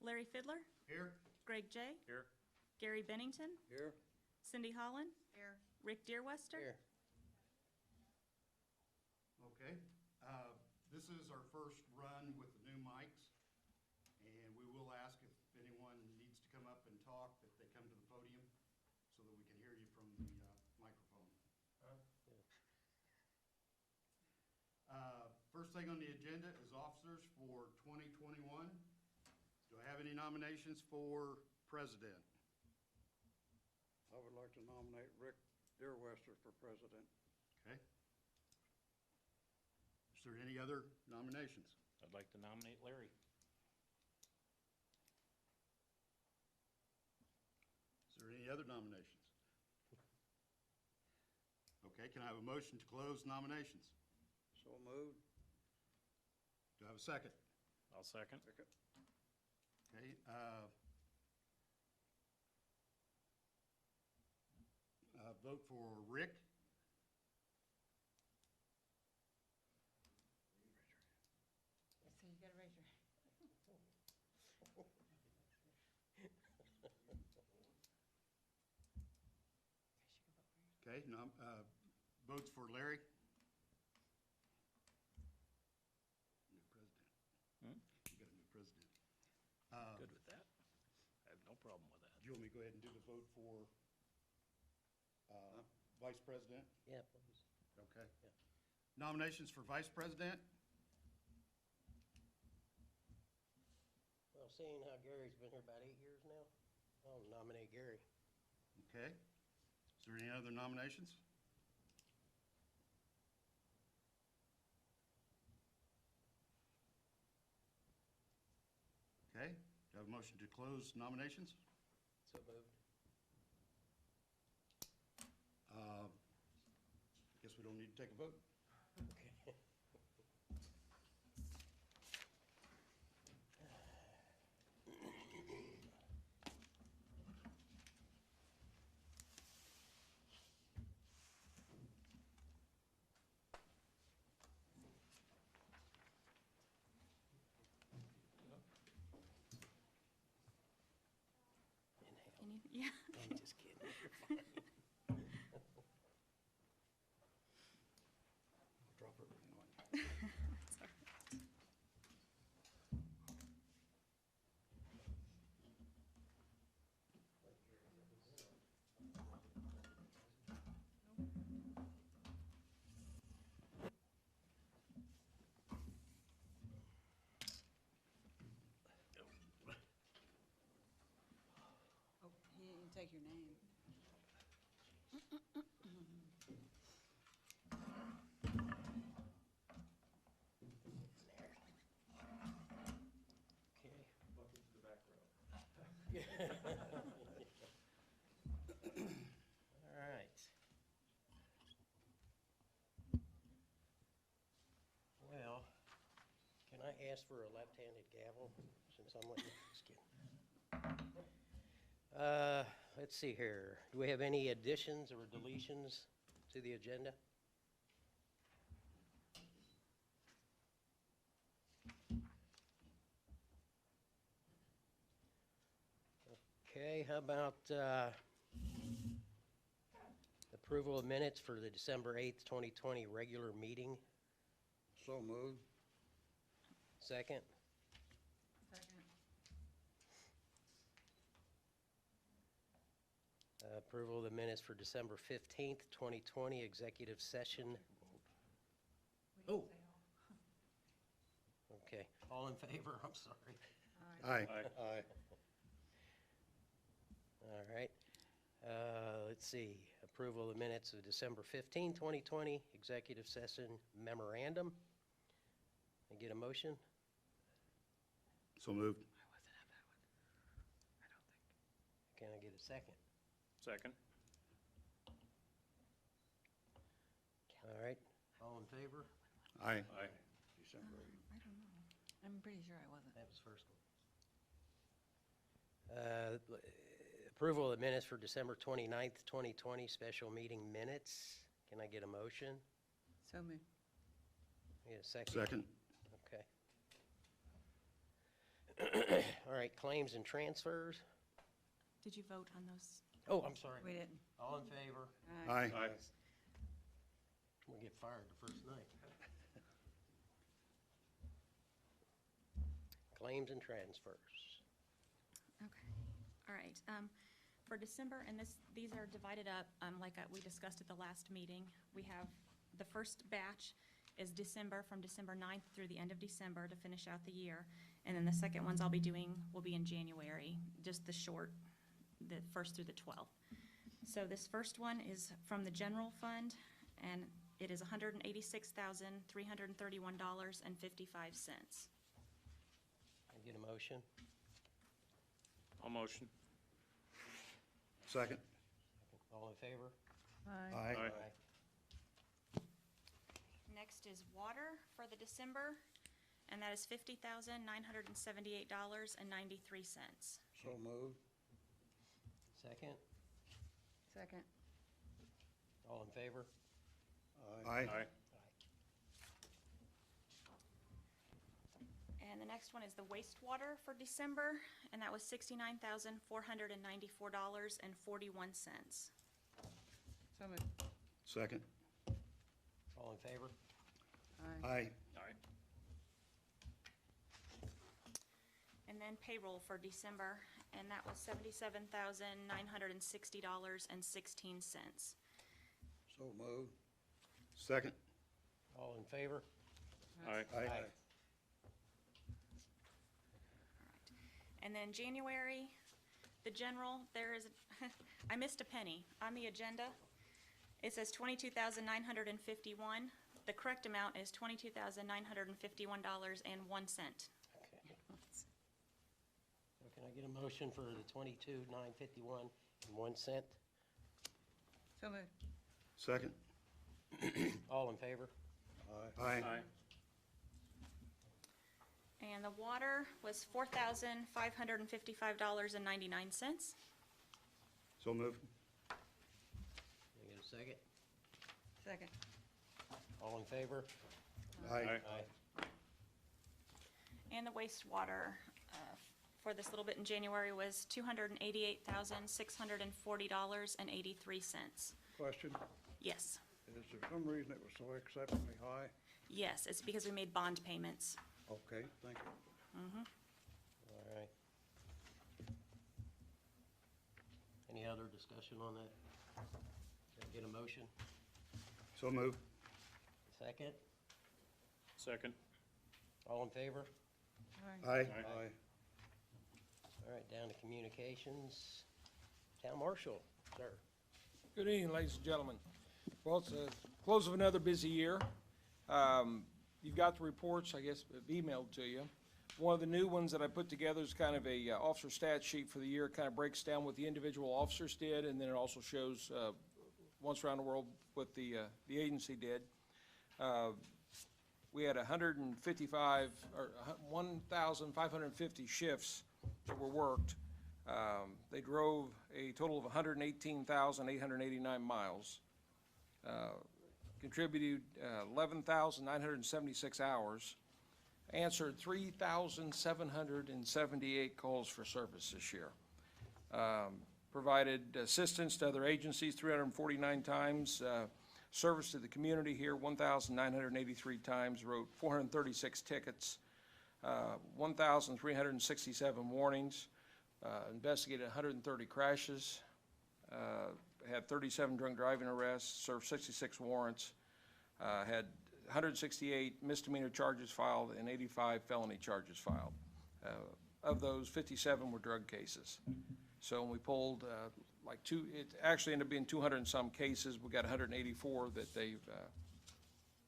Larry Fidler, Here. Greg J., Here. Gary Bennington, Here. Cindy Holland, Here. Rick Deerwester. Here. Okay. This is our first run with the new mics, and we will ask if anyone needs to come up and talk, that they come to the podium so that we can hear you from the microphone. First thing on the agenda is officers for 2021. Do I have any nominations for president? I would like to nominate Rick Deerwester for president. Okay. Is there any other nominations? I'd like to nominate Larry. Is there any other nominations? Okay, can I have a motion to close nominations? So moved. Do I have a second? I'll second. Second. Okay, vote for Rick. So you gotta raise your. Okay, votes for Larry. New president. Hmm? You got a new president. Good with that. I have no problem with that. Do you want me to go ahead and do the vote for vice president? Yeah, please. Okay. Yeah. Nominations for vice president? Well, seeing how Gary's been here about 8 years now, I'll nominate Gary. Okay. Is there any other nominations? Okay. Do I have a motion to close nominations? So moved. Guess we don't need to take a vote. Okay. Can you, yeah. I'm just kidding. You're fine. Drop everything on you. That's all right. Oh, he didn't take your name. Okay. Welcome to the back row. All right. Well, can I ask for a left-handed gavel since I'm letting, just kidding. Let's see here. Do we have any additions or deletions to the agenda? Okay, how about approval of minutes for the December 8th, 2020 regular meeting? So moved. Second? Second. Approval of the minutes for December 15th, 2020 executive session. Oh. Okay, all in favor? I'm sorry. Aye. Aye. All right. Let's see, approval of the minutes of December 15, 2020, executive session memorandum. Can I get a motion? So moved. Can I get a second? Second. All right, all in favor? Aye. Aye. December 8th. I don't know. I'm pretty sure I wasn't. That was first one. Approval of the minutes for December 29th, 2020, special meeting minutes. Can I get a motion? So moved. Get a second? Second. Okay. All right, claims and transfers. Did you vote on those? Oh, I'm sorry. We didn't. All in favor? Aye. We'll get fired the first night. Claims and transfers. Okay, all right. For December, and these are divided up, like we discussed at the last meeting. We have, the first batch is December, from December 9th through the end of December to finish out the year. And then the second ones I'll be doing will be in January, just the 1st through the 12th. So this first one is from the general fund, and it is $186,331.55. I get a motion? I'll motion. Second. All in favor? Aye. Next is water for the December, and that is $50,978.93. So moved. Second? Second. All in favor? Aye. And the next one is the wastewater for December, and that was $69,494.41. So moved. Second. All in favor? Aye. Aye. Aye. And then payroll for December, and that was $77,960.16. So moved. Second. All in favor? Aye. Aye. And then January, the general, there is, I missed a penny on the agenda. It says $22,951. The correct amount is $22,951.01. Okay. So can I get a motion for the 22,951.01? So moved. Second. All in favor? Aye. And the water was $4,555.99. So moved. Can I get a second? Second. All in favor? Aye. And the wastewater for this little bit in January was $288,640.83. Question, Yes, is there some reason it was so exceptionally high? yes, it's because we made bond payments. Okay, thank you. All right. Any other discussion on that? Can I get a motion? So moved. Second? Second. All in favor? Aye. Aye. Aye. All right, down to communications. Town Marshal, sir. Good evening, ladies and gentlemen. Well, it's the close of another busy year. You've got the reports, I guess, emailed to you. One of the new ones that I put together is kind of a officer stat sheet for the year. It kind of breaks down what the individual officers did, and then it also shows once around the world what the agency did. We had 1,550 shifts that were worked. They drove a total of 118,889 miles. Contributed 11,976 hours, answered 3,778 calls for service this year. Provided assistance to other agencies 349 times, service to the community here 1,983 times, wrote 436 tickets, 1,367 warnings, investigated 130 crashes, had 37 drunk driving arrests, served 66 warrants, had 168 misdemeanor charges filed and 85 felony charges filed. Of those, 57 were drug cases. So when we pulled it actually ended up being 200 and some cases. We got 184 that they've,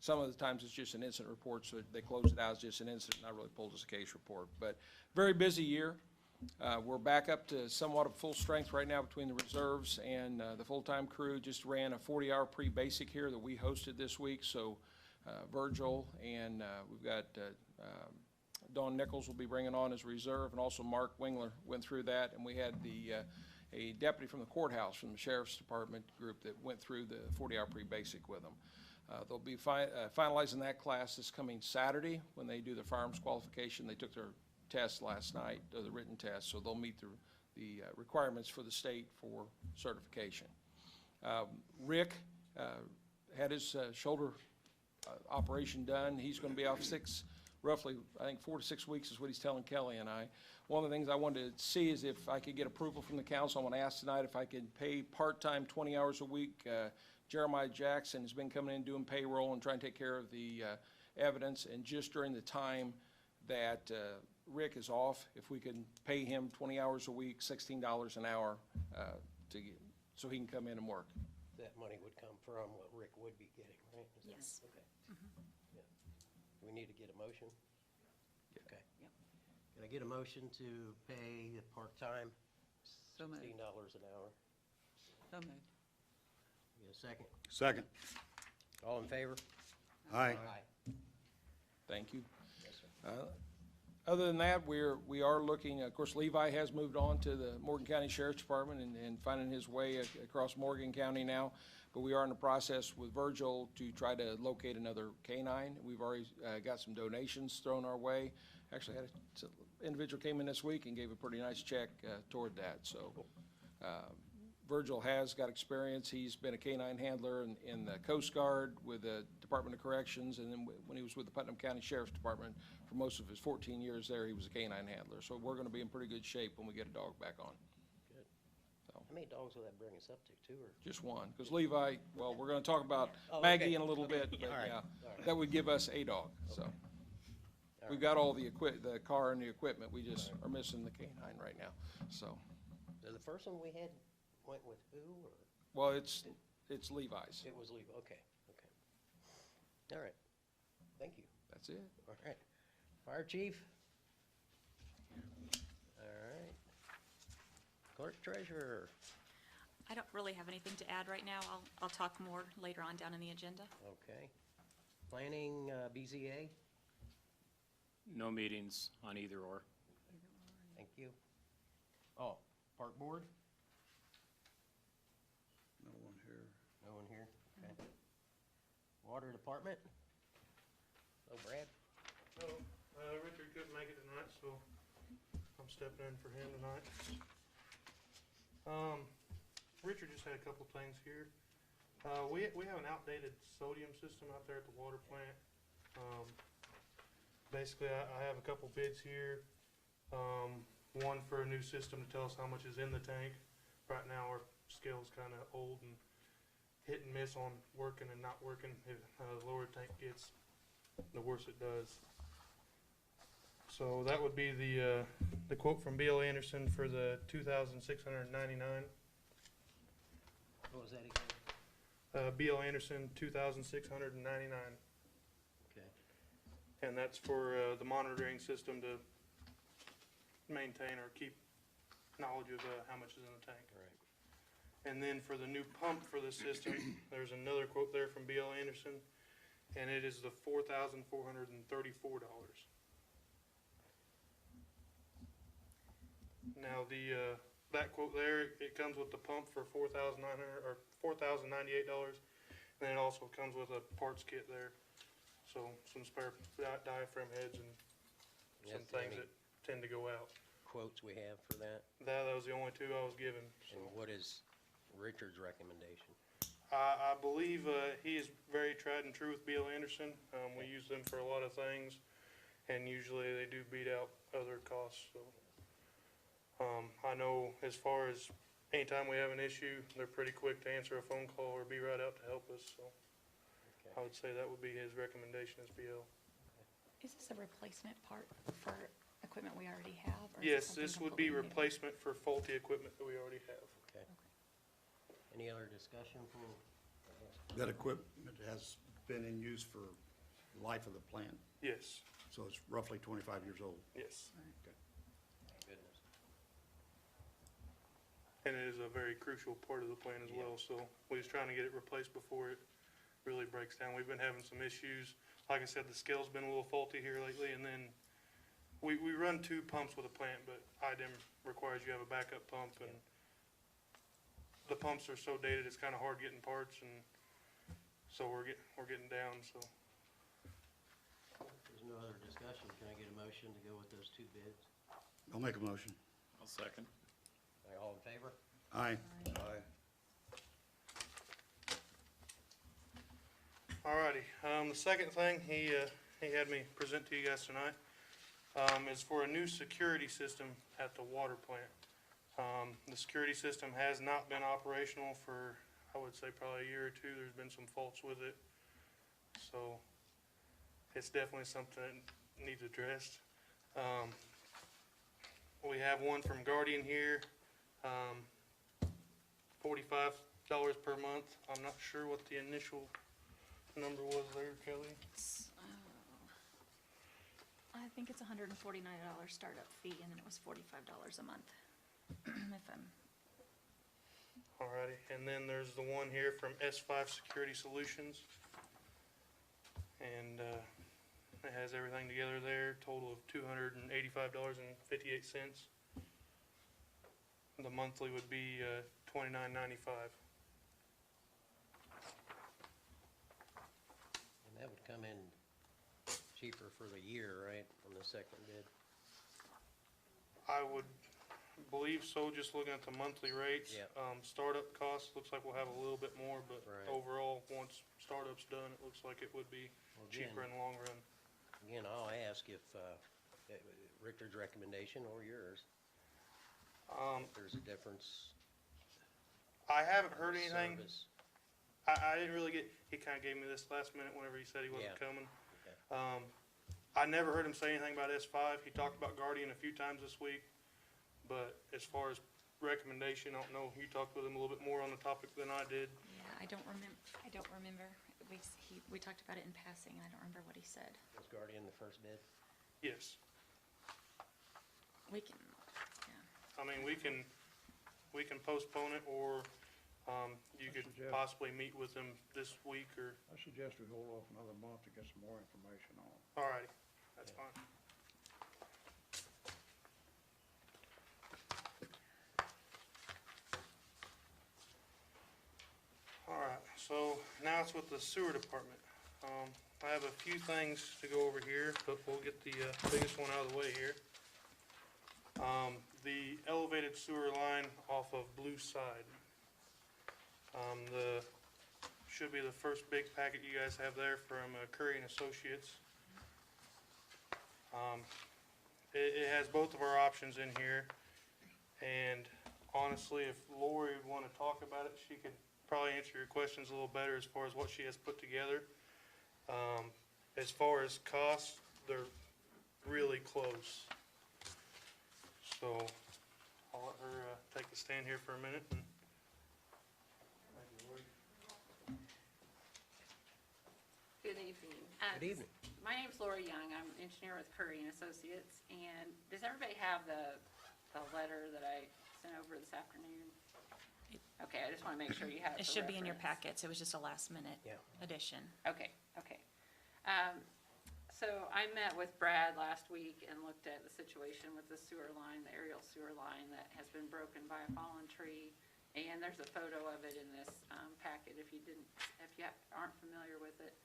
some of the times it's just an incident report, so they close it out as just an incident, not really pulled as a case report. But very busy year. We're back up to somewhat of full strength right now between the reserves and the full-time crew. Just ran a 40-hour pre-basic here that we hosted this week. So Virgil and we've got Dawn Nichols will be bringing on as reserve, and also Mark Wingler went through that. And we had a deputy from the courthouse from the Sheriff's Department group that went through the 40-hour pre-basic with them. They'll be finalizing that class this coming Saturday when they do their firearms qualification. They took their test last night, the written test, so they'll meet the requirements for the state for certification. Rick had his shoulder operation done. He's going to be off roughly, I think 4 to 6 weeks is what he's telling Kelly and I. One of the things I wanted to see is if I could get approval from the council. I want to ask tonight if I could pay part-time 20 hours a week. Jeremiah Jackson has been coming in doing payroll and trying to take care of the evidence, and just during the time that Rick is off, if we can pay him 20 hours a week, $16 an hour, so he can come in and work. That money would come from what Rick would be getting, right? Is that- Yes. Okay. Yeah. Do we need to get a motion? Okay. Yep. Can I get a motion to pay the part-time So moved. $16 an hour? So moved. Get a second? Second. All in favor? Aye. Thank you. Yes, sir. Other than that, we are looking, of course, Levi has moved on to the Morgan County Sheriff's Department and finding his way across Morgan County now. But we are in the process with Virgil to try to locate another canine. We've already got some donations thrown our way. Actually, had an individual came in this week and gave a pretty nice check toward that. So Virgil has got experience. He's been a canine handler in the Coast Guard with the Department of Corrections, and then when he was with the Putnam County Sheriff's Department for most of his 14 years there, he was a canine handler. So we're going to be in pretty good shape when we get a dog back on. Good. So. How many dogs will that bring us up to, 2 or? Just one, because Levi, well, we're going to talk about Oh, okay. Maggie in a little bit, but All right. yeah, All right. that would give us a dog, so. All We've right. got all the the car and the equipment, we just are missing the canine right now, so. So the first one we had went with who, or? Well, it's Levi's, It was Levi, okay. All right. Thank you. that's it. All right. Fire chief? All right. Clerk treasurer? I don't really have anything to add right now. I'll talk more later on down in the agenda. Okay. Planning, BZA? No meetings on either or. Thank you. Oh, park board? No one here. No one here? Okay. Water department? Oh, Brad? No, Richard couldn't make it tonight, so I'm stepping in for him tonight. Richard just had a couple things here. We have an outdated sodium system out there at the water plant. Basically, I have a couple bids here. One for a new system to tell us how much is in the tank. Right now, our scale's kind of old and hit and miss on working and not working. The lower the tank gets, the worse it does. So that would be the quote from B.L. Anderson for the $2,699. What was that again? B.L. Anderson, $2,699. Okay. And that's for the monitoring system to maintain or keep knowledge of how much is in the tank. All right. And then for the new pump for the system, there's another quote there from B.L. Anderson, and it is the $4,434. Now that quote there, it comes with the pump for $4,900 or $4,098, and then it also comes with a parts kit there. So some spare diaphragm heads and some That's the things only that tend to go out. quotes we have for that? That was the only two I was given. So. And what is Richard's recommendation? I believe he is very tried and true with B.L. Anderson. We use them for a lot of things, and usually they do beat out other costs. So I know as far as anytime we have an issue, they're pretty quick to answer a phone call or be right out to help us. So Okay. I would say that would be his recommendation as B.L. Is this a replacement part for equipment we already have? or is it Yes, something this would be completely new? replacement for faulty equipment that we already have. Okay. Any other discussion for? That equipment has been in use for the life of the plant, Yes, so it's roughly 25 years old. yes. Goodness. And it is a very crucial part of the plant as Yeah. well, so we was trying to get it replaced before it really breaks down. We've been having some issues. Like I said, the scale's been a little faulty here lately, and then we run 2 pumps with a plant, but IDEM requires you have a backup pump, and the pumps are so dated, it's kinda hard getting parts, and so we're getting down, so. There's no other discussion. Can I get a motion to go with those two bids? I'll make a motion. I'll second. All in favor? Aye. Aye. Alrighty, the second thing he had me present to you guys tonight, is for a new security system at the water plant. The security system has not been operational for, I would say, probably a year or two. There's been some faults with it. So, it's definitely something that needs addressed. We have one from Guardian here, $45 per month. I'm not sure what the initial number was there, Kelly. I think it's $149 startup fee, and then it was $45 a month. If I'm, Alrighty, and then there's the one here from S5 Security Solutions. And, it has everything together there, total of $285.58. The monthly would be, $29.95. And that would come in cheaper for the year, right, on the second bid? I would believe so, just looking at the monthly rates. Yeah. Startup costs, looks like we'll have a little bit more, but Right. overall, once startup's done, it looks like it would be Well, cheaper in the long run. Again, I'll ask if Richard's recommendation or yours, if there's a difference. I haven't heard in anything. service. I didn't really get, he kinda gave me this last minute whenever he said he wasn't Yeah. coming. Okay. I never heard him say anything about S5. He talked about Guardian a few times this week. But as far as recommendation, I don't know, you talked with him a little bit more on the topic than I did. yeah, I don't remember. We talked about it in passing, and I don't remember what he said. Was Guardian the first bid? Yes. We can, yeah. I mean, we can postpone it, or, you I could suggest- possibly meet with him this week, or, I suggest we hold off another month to get some more information on it. alrighty, that's fine. Alright, so now it's with the sewer department. I have a few things to go over here, but we'll get the, biggest one out of the way here. The elevated sewer line off of Blue Side. Should be the first big packet you guys have there from Curry and Associates. It has both of our options in here, and honestly, if Lori would wanna talk about it, she could probably answer your questions a little better as far as what she has put together. As far as costs, they're really close. So, I'll let her, take the stand here for a minute and. Good evening. Good evening. My name's Lori Young. I'm an engineer with Curry and Associates. And does everybody have the letter that I sent over this afternoon? Okay, I just want to make sure you have it It for should be in your reference. packets. It was just a last-minute Yeah. addition. Okay. So I met with Brad last week and looked at the situation with the sewer line, the aerial sewer line that has been broken by a fallen tree. And there's a photo of it in this packet if you aren't familiar with it.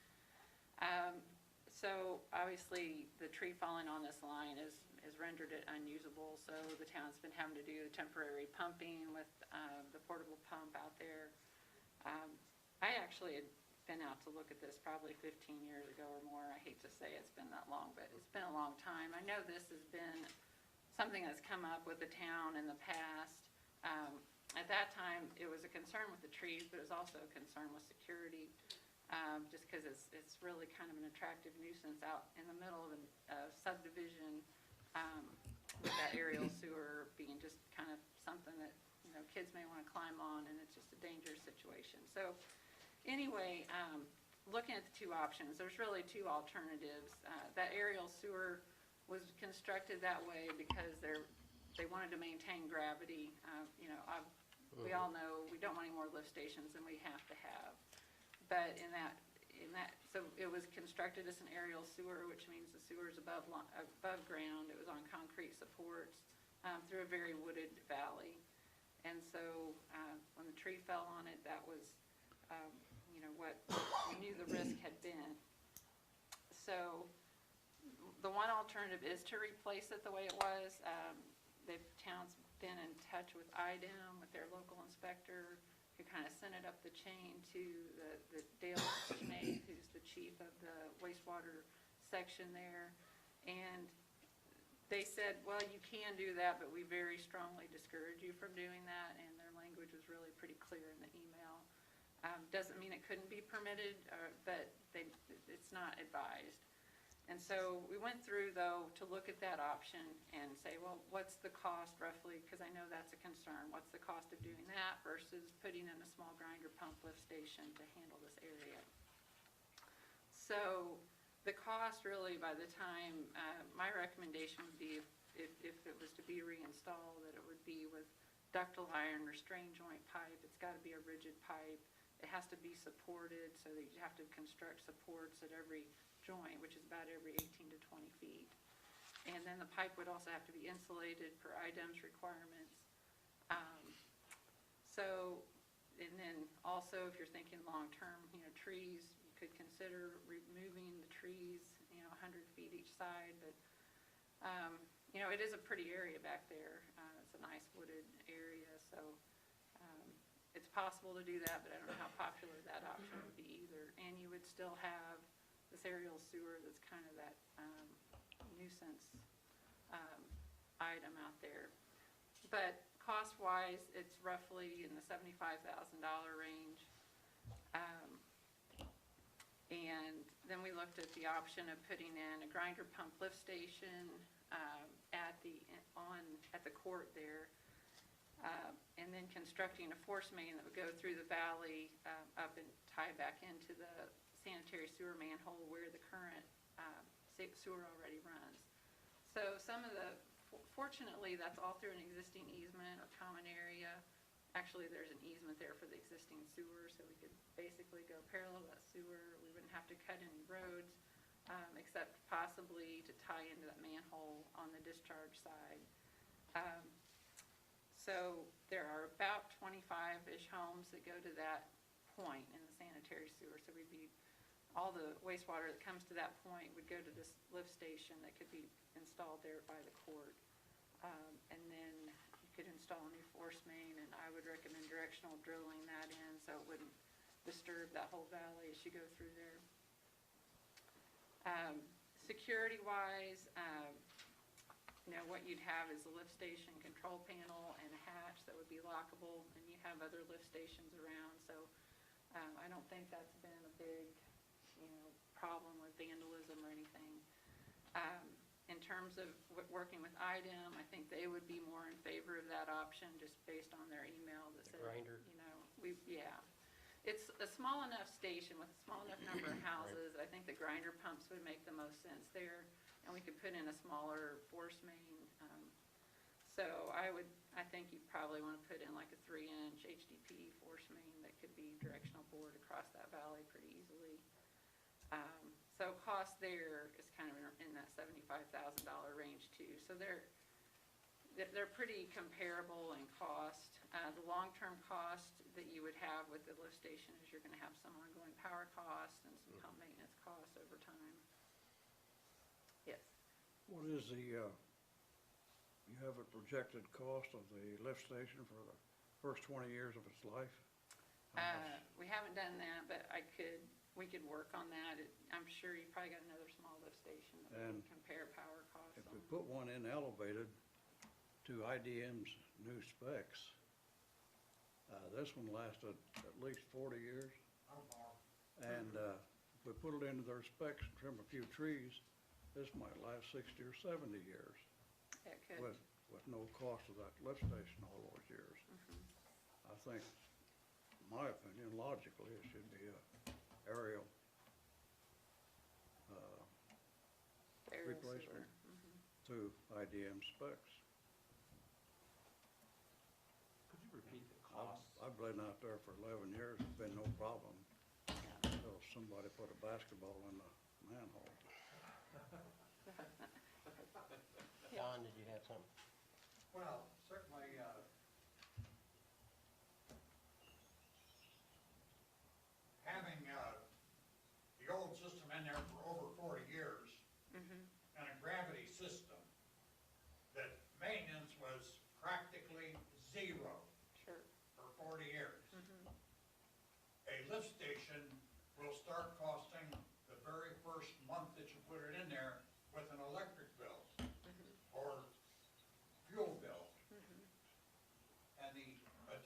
So obviously, the tree falling on this line has rendered it unusable, so the town's been having to do temporary pumping with the portable pump out there. I actually had been out to look at this probably 15 years ago or more. I hate to say it's been that long, but it's been a long time. I know this has been something that's come up with the town in the past. At that time, it was a concern with the trees, but it was also a concern with security. Just because it's really kind of an attractive nuisance out in the middle of a subdivision, with that aerial sewer being just kind of something that, kids may want to climb on, and it's just a dangerous situation. So, anyway, looking at the two options, there's really two alternatives. That aerial sewer was constructed that way because they wanted to maintain gravity. We all know we don't want any more lift stations than we have to have. But so it was constructed as an aerial sewer, which means the sewer is above ground. It was on concrete supports through a very wooded valley. And so when the tree fell on it, that was, what we knew the risk had been. So The one alternative is to replace it the way it was. The town's been in touch with IDEM, with their local inspector, who kind of sent it up the chain to the Dale Schneid, who's the chief of the wastewater section there. And they said, well, you can do that, but we very strongly discourage you from doing that, and their language was really pretty clear in the email. Doesn't mean it couldn't be permitted, but it's not advised. And so we went through, though, to look at that option and say, well, what's the cost roughly? Because I know that's a concern. What's the cost of doing that versus putting in a small grinder pump lift station to handle this area? So the cost really, by the time, my recommendation would be if it was to be reinstalled, that it would be with ductile iron or strain joint pipe. It's got to be a rigid pipe. It has to be supported, so that you have to construct supports at every joint, which is about every 18 to 20 feet. And then the pipe would also have to be insulated per IDEM's requirements. And then also, if you're thinking long-term, trees, you could consider removing the trees, 100 feet each side, but, it is a pretty area back there. It's a nice wooded area, so it's possible to do that, but I don't know how popular that option would be either. And you would still have this aerial sewer that's kind of that nuisance item out there. But cost-wise, it's roughly in the $75,000 range. And then we looked at the option of putting in a grinder pump lift station at the court there, and then constructing a force main that would go through the valley up and tie back into the sanitary sewer manhole where the current sewer already runs. So fortunately, that's all through an existing easement or common area. Actually, there's an easement there for the existing sewer, so we could basically go parallel to that sewer. We wouldn't have to cut any roads, except possibly to tie into that manhole on the discharge side. So there are about 25-ish homes that go to that point in the sanitary sewer. So all the wastewater that comes to that point would go to this lift station that could be installed there by the court. And then you could install a new force main, and I would recommend directional drilling that in so it wouldn't disturb that whole valley as you go through there. Security-wise, what you'd have is a lift station control panel and a hatch that would be lockable, and you have other lift stations around, so I don't think that's been a big, problem with vandalism or anything. In terms of working with IDEM, I think they would be more in favor of that option, just based on their email that The said, grinder? It's a small enough station with a small enough number of houses. I think the grinder pumps would make the most sense there, and we could put in a smaller force main. So I think you'd probably want to put in like a 3-inch HDP force main that could be directional bored across that valley pretty easily. So cost there is kind of in that $75,000 range too. So they're pretty comparable in cost. The long-term cost that you would have with the lift station is you're going to have some ongoing power costs and some pump maintenance costs over time. Yes. What is you have a projected cost of the lift station for the first 20 years of its life? We haven't done that, but we could work on that. I'm sure you probably got another small lift station that we can compare power costs If on. we put one in elevated to IDM's new specs, this one lasted at least 40 years. And if we put it into their specs and trim a few trees, this might last 60 or 70 years It could. with no cost of that lift station all those years. I think, in my opinion, logically, it should be a aerial Aerial replacement sewer. to IDM specs. Could you repeat the I've been out there for 11 years, it's been no problem until somebody put a basketball in the manhole. Don, did you have something? Well, certainly, having the old system in there for over 40 years and a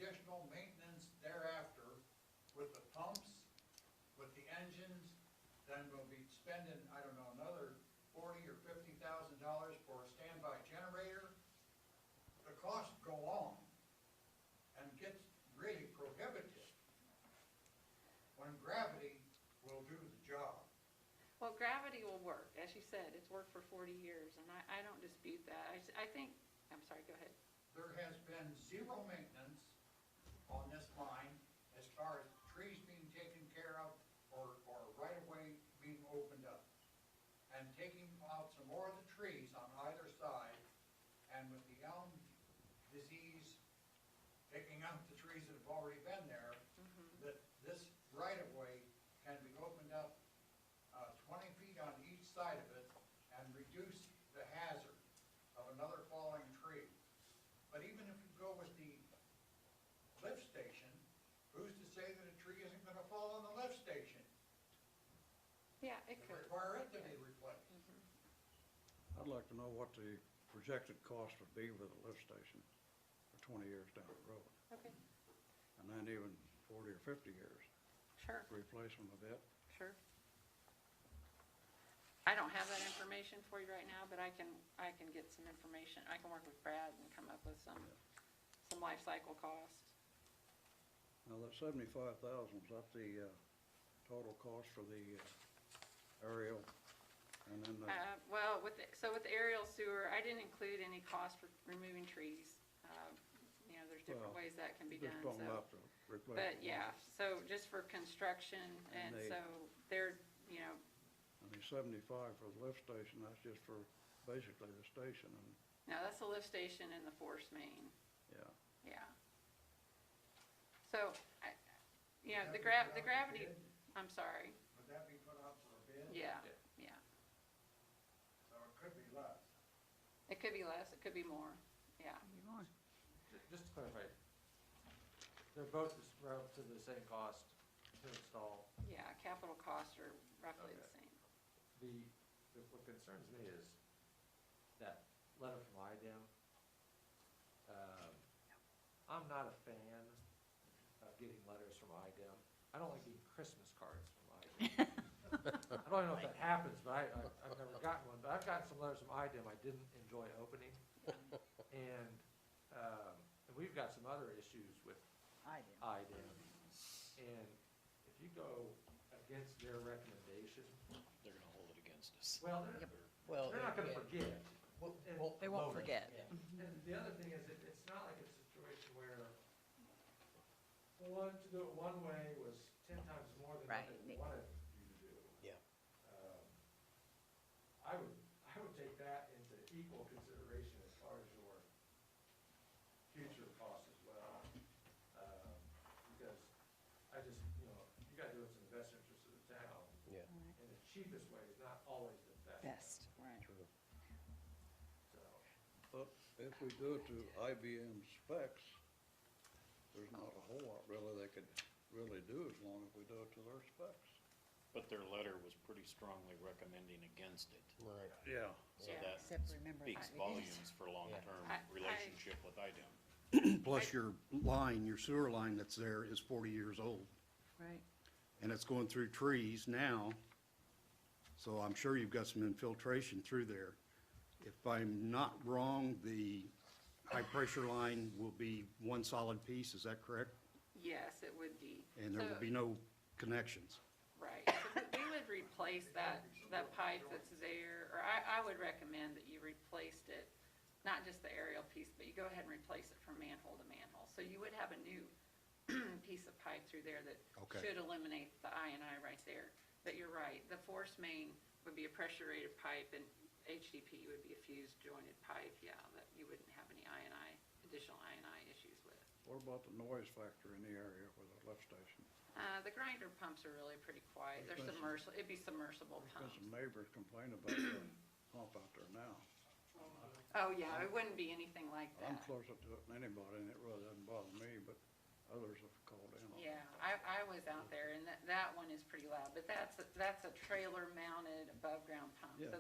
additional maintenance thereafter with the pumps, with the engines, then we'll be spending, I don't know, another $40,000 or $50,000 for a standby generator. The costs go on and gets really prohibitive when gravity will do the job. Well, gravity will work, as you said, it's worked for 40 years, and I don't dispute that. I think, I'm sorry, go ahead. There has been zero maintenance on this line as far as trees being taken care of or right-of-way being opened up. And taking out some more of the trees on either side, and with the elm disease, taking out the trees that have already been there, that this right-of-way can be opened up 20 feet on each side of it and reduce the hazard of another falling tree. But even if you go with the lift station, who's to say that a tree isn't gonna fall on the lift station? Yeah, it And could. require it to be replaced. I'd like to know what the projected cost would be with a lift station for 20 years down the road, Okay, and then even 40 or 50 years, sure, replacement of it. sure. I don't have that information for you right now, but I can get some information. I can work with Brad and come up with some life cycle costs. Now, that 75,000, is that the total cost for the aerial, and then the, Well, with the aerial sewer, I didn't include any cost for removing trees. You know, there's different Well, ways that can be just done, talking so. about the replacement. But, yeah, so just for construction, And and they- so they're, you know, I mean, 75 for the lift station, that's just for basically the station, and, now that's the lift station and the force main, yeah. yeah. So, you know, Would the that be put out for gravity, bid? I'm sorry, Would that be put out for a bid? yeah. So it could be less. It could be less, it could be more, yeah. Just to clarify, they're both relatively the same cost to install. Yeah, capital costs are roughly the Okay. same. What concerns me is that letter from IDEM. I'm not a fan of getting letters from IDEM. I don't like getting Christmas cards from IDEM. I don't know if that happens, but I've never gotten one, but I've gotten some letters from IDEM I didn't enjoy opening. And we've got some other issues with IDEM. And if you go against their recommendation, They're gonna hold it against us. well, Well, they're not gonna yeah. forget. And- They won't forget. And the other thing is, it's not like it's a situation where to do it one way was 10 times more than what Right. they wanted you to do. Yeah. I would take that into equal consideration as far as your future costs as well. Because I just, you gotta do what's in the best interest of the town. Yeah. And the cheapest way is not always the best. Best, right. True. So, But if we do it to IBM specs, there's not a whole lot really they could really do as long as we do it to their specs. But their letter was pretty strongly recommending against it. Right. Yeah. So Yeah. that Except remember speaks that- volumes for long-term I- relationship with IDEM. Plus your line, your sewer line that's there is 40 years old. Right. And it's going through trees now, so I'm sure you've got some infiltration through there. If I'm not wrong, the high-pressure line will be one solid piece, is that correct? Yes, it would be. And there will So- be no connections. Right, so we would replace that pipe that's there, or I would recommend that you replaced it, not just the aerial piece, but you go ahead and replace it from manhole to manhole. So you would have a new piece of pipe through there that Okay. should eliminate the I&I right there. But you're right, the force main would be a pressure rated pipe, and HDP would be a fused jointed pipe, yeah, that you wouldn't have any additional I&I issues with. What about the noise factor in the area with the lift station? The grinder pumps are really pretty quiet, they're There's been some- submersible, it'd be submersible There's been pumps. some neighbors complaining about the pump out there now. Oh, yeah, it wouldn't be anything like I'm that. closer to it than anybody, and it really doesn't bother me, but others have called in on it. Yeah, I was out there, and that one is pretty loud, but that's a trailer mounted above ground pump. Yeah. So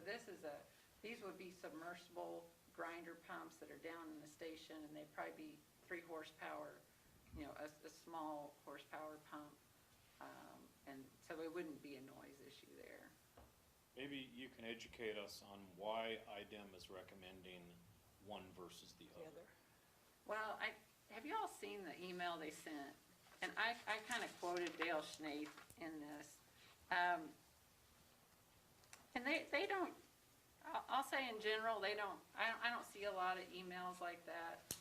these would be submersible grinder pumps that are down in the station, and they'd probably be 3 horsepower you know, a small horsepower pump. And so it wouldn't be a noise issue there. Maybe you can educate us on why IDEM is recommending one versus the other. Well, have you all seen the email they sent? And I kind of quoted Dale Schnaith in this. And they don't, I'll say in general, I don't see a lot of emails like that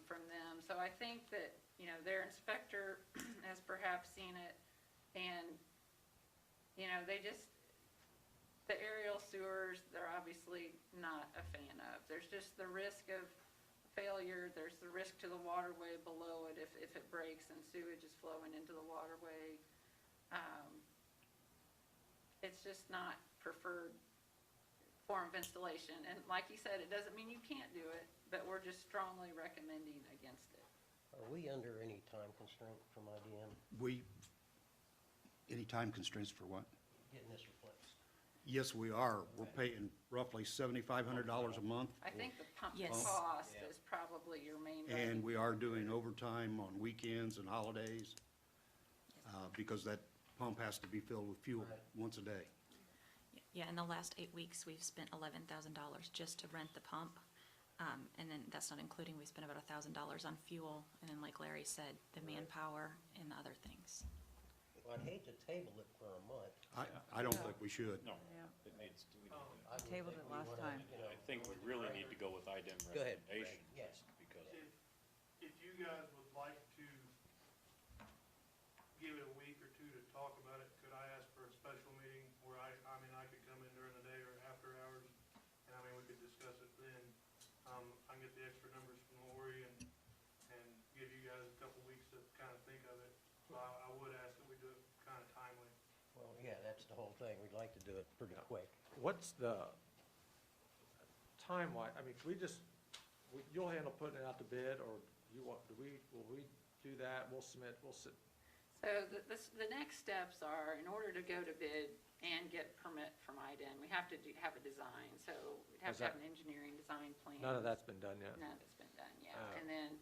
from them. So I think that, you know, their inspector has perhaps seen it, and, you know, the aerial sewers, they're obviously not a fan of. There's just the risk of failure, there's the risk to the waterway below it if it breaks and sewage is flowing into the waterway. It's just not preferred form of installation. And like you said, it doesn't mean you can't do it, but we're just strongly recommending against it. Are we under any time constraint from IDM Any time constraints for what? getting this replaced? Yes, we are. We're paying roughly $7,500 a month, I think the pump Yes. cost Yeah. is probably your main and driving. we are doing overtime on weekends and holidays, because that pump has to be filled with fuel Right. once a day. Yeah, in the last 8 weeks, we've spent $11,000 just to rent the pump. And then that's not including, we spent about $1,000 on fuel, and then like Larry said, the manpower and other things. Well, I'd hate to table it for a month. I don't think we should. No, it needs to, we need to. I would Tabled think it we last wanna, time. you know, I think we really need to go with IDEM Go ahead, recommendation. Greg. Yes. Because If you guys would like to give it a week or two to talk about it, could I ask for a special meeting where I could come in during the day or after hours, and we could discuss it then. I can get the extra numbers from Lori and give you guys a couple weeks to kind of think of it. So I would ask that we do it kind of timely. Well, yeah, that's the whole thing. We'd like to do it pretty quick. What's the timeline? I mean, you'll handle putting it out to bid, or will we do that? We'll sit. So the next steps are, in order to go to bid and get permit from IDEM, we have to have a design. So we'd have Is to have that- an engineering design plan. None of that's been done yet? None of it's been done, yeah. Oh. And then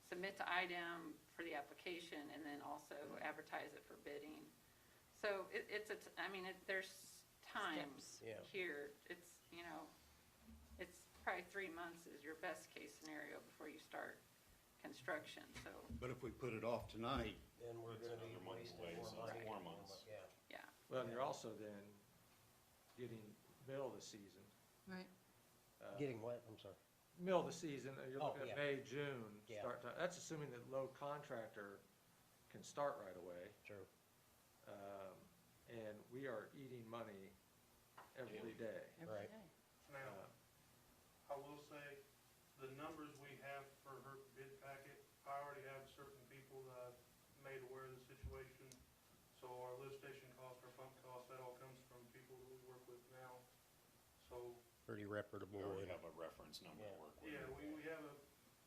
submit to IDEM for the application, and then also advertise it for bidding. So there's time Steps. Yeah. here. It's, you know, it's probably 3 months is your best case scenario before you start construction, so, But if we put it off tonight, Then we're It's gonna be another month wasting away, more so it's money. 4 months. Yeah. yeah. Well, and you're also then getting middle of the season. Right. Getting what? I'm sorry. Middle of the season, you're Oh, looking at yeah. May, June Yeah. start time. That's assuming that low contractor can start right away. True. And we are eating money every day. Right. Now, I will say, the numbers we have for her bid packet, I already have certain people that I've made aware of the situation. So our lift station cost, our pump cost, that all comes from people that we work with now. So, Pretty we reputable. already and- have a reference number to Yeah. work with. yeah, we have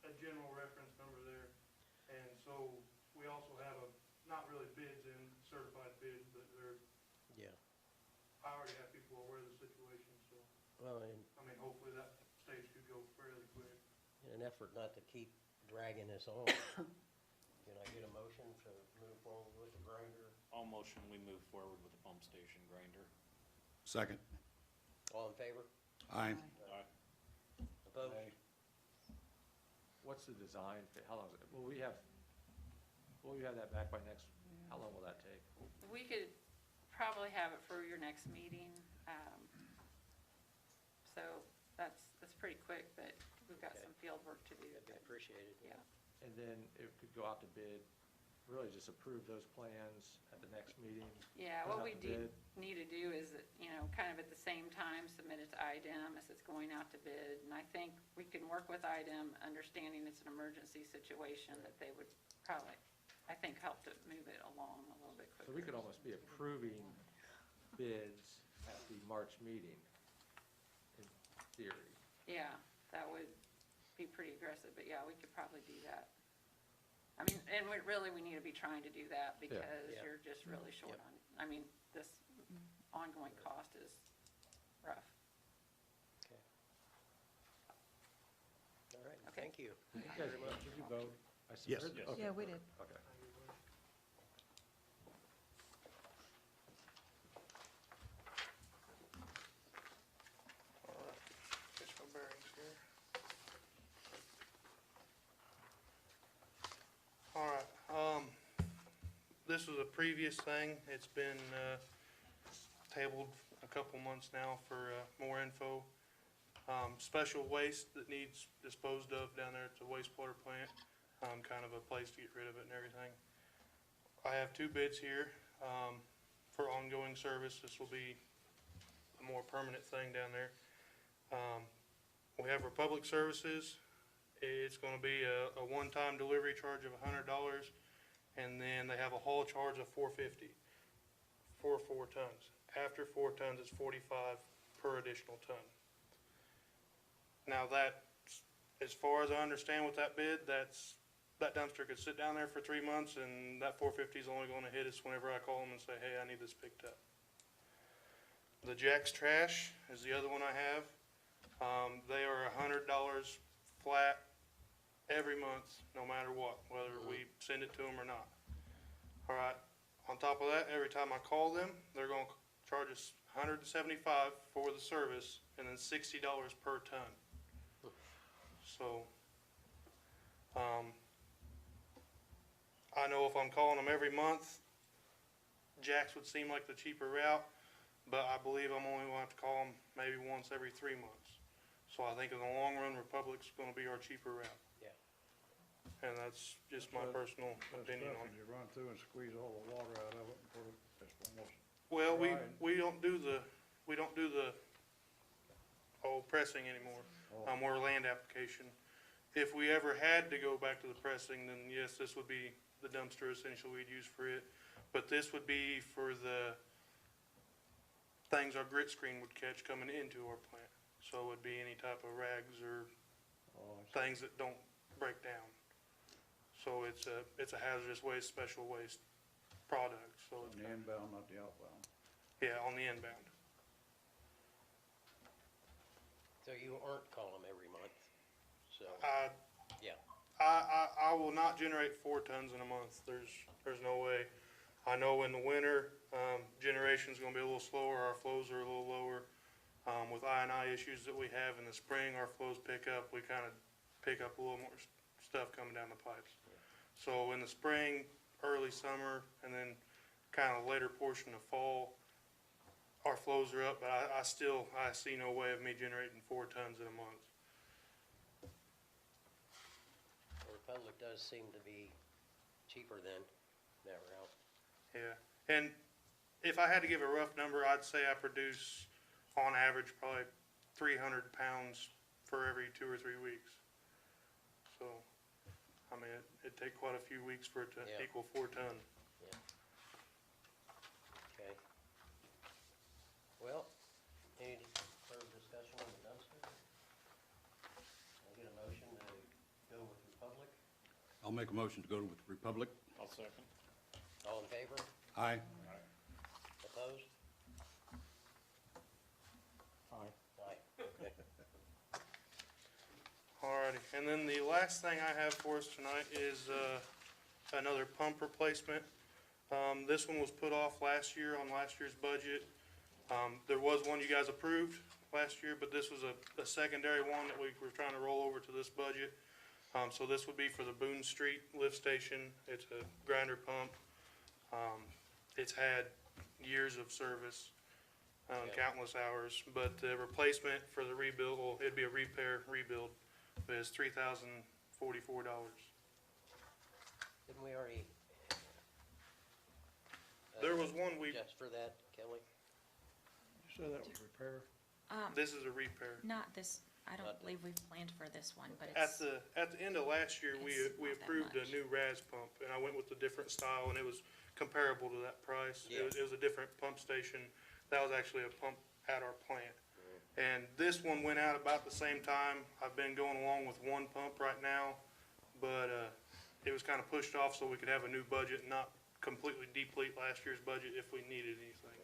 a general reference number there. And so we also have not really bids in, certified bids, but Yeah. I already have people aware of the situation, so, Well, in hopefully that stage could go fairly quick. an effort not to keep dragging this on, can I get a motion to move forward with the grinder? All motion, we move forward with the pump station grinder. second. All in favor? Aye. Aye. Opposed? What's the design? How long is it? Will we have that back by next, how long will that take? We could probably have it for your next meeting. So that's pretty quick, but we've got Okay. some field work to do. That'd be appreciated. Yeah. And then it could go out to bid, really just approve those plans at the next meeting. Yeah, Put what out we the bid. need to do is, kind of at the same time, submit it to IDEM as it's going out to bid. And I think we can work with IDEM, understanding it's an emergency situation, that they would probably, I think, help to move it along a little bit quicker. So we could almost be approving bids at the March meeting, in theory. Yeah, that would be pretty aggressive, but yeah, we could probably do that. And we need to be trying to do that because Yeah. you're just really short Yep. on, this ongoing cost is rough. Okay. All right, Okay. thank you. Did you guys, did you vote? I submitted? Yes. Okay, Yeah, we did. Okay. All right, catch my bearings here. All right, this was a previous thing. It's been, tabled a couple months now for, more info. Special waste that needs disposed of down there at the wastewater plant, kind of a place to get rid of it and everything. I have two bids here, for ongoing service. This will be a more permanent thing down there. We have Republic Services. It's gonna be a one-time delivery charge of $100, and then they have a haul charge of $450 for 4 tons. After 4 tons, it's $45 per additional ton. Now that, as far as I understand with that bid, that dumpster could sit down there for 3 months, and that $450 is only gonna hit us whenever I call them and say, hey, I need this picked up. The Jack's Trash is the other one I have. They are $100 flat every month, no matter what, whether we send it to them or not. All right, on top of that, every time I call them, they're gonna charge us $175 for the service, and then $60 per ton. So, I know if I'm calling them every month, Jack's would seem like the cheaper route, but I believe I'm only gonna have to call them maybe once every 3 months. So I think in the long run, Republic's gonna be our cheaper route. Yeah. And that's just my personal That opinion stuff on that it. you run through and squeeze all the water out of it and put it, it's almost, Well, Right. we don't do the pressing anymore. We're a land application. If we ever had to go back to the pressing, then yes, this would be the dumpster essentially we'd use for it. But this would be for the things our grit screen would catch coming into our plant. So it would be any type of rags or things that don't break down. So it's a hazardous waste, special waste product, so on it's, the inbound, not the outbound. yeah, on the inbound. So you aren't calling them every month, so, yeah. I will not generate 4 tons in a month. There's no way. I know in the winter, generation's gonna be a little slower, our flows are a little lower. With I&I issues that we have in the spring, our flows pick up, we kinda pick up a little more stuff coming down the pipes. So in the spring, early summer, and then kinda later portion of fall, our flows are up, but I see no way of me generating 4 tons in a month. The Republic does seem to be cheaper than that route. Yeah, and if I had to give a rough number, I'd say I produce, on average, probably 300 pounds for every 2 or 3 weeks. So, I mean, it'd take quite a few weeks for it to Yeah. equal 4 ton. Okay. Well, any further discussion on the dumpster? I'll get a motion to go with Republic. I'll make a motion to go with Republic. I'll second. All in favor? Aye. Opposed? Aye. Aye. Okay. Alrighty, and then the last thing I have for us tonight is, another pump replacement. This one was put off last year on last year's budget. There was one you guys approved last year, but this was a secondary one that we were trying to roll over to this budget. So this would be for the Boone Street lift station. It's a grinder pump. It's had years of service, countless hours, but the replacement for the rebuild, well, it'd be a rebuild, is $3,044. Didn't we already? There was one Just for that, Kelly? You said that was repair? this is a repair. Not this, I don't Not- believe we've planned for this one, but At it's, the end of last year, we It's not that approved a much. new RAS pump, and I went with a different style, and it was comparable to that price. Yeah. It was a different pump station. That was actually a pump at our plant. And this one went out about the same time. I've been going along with one pump right now, but, it was kinda pushed off so we could have a new budget and not completely deplete last year's budget if we needed anything.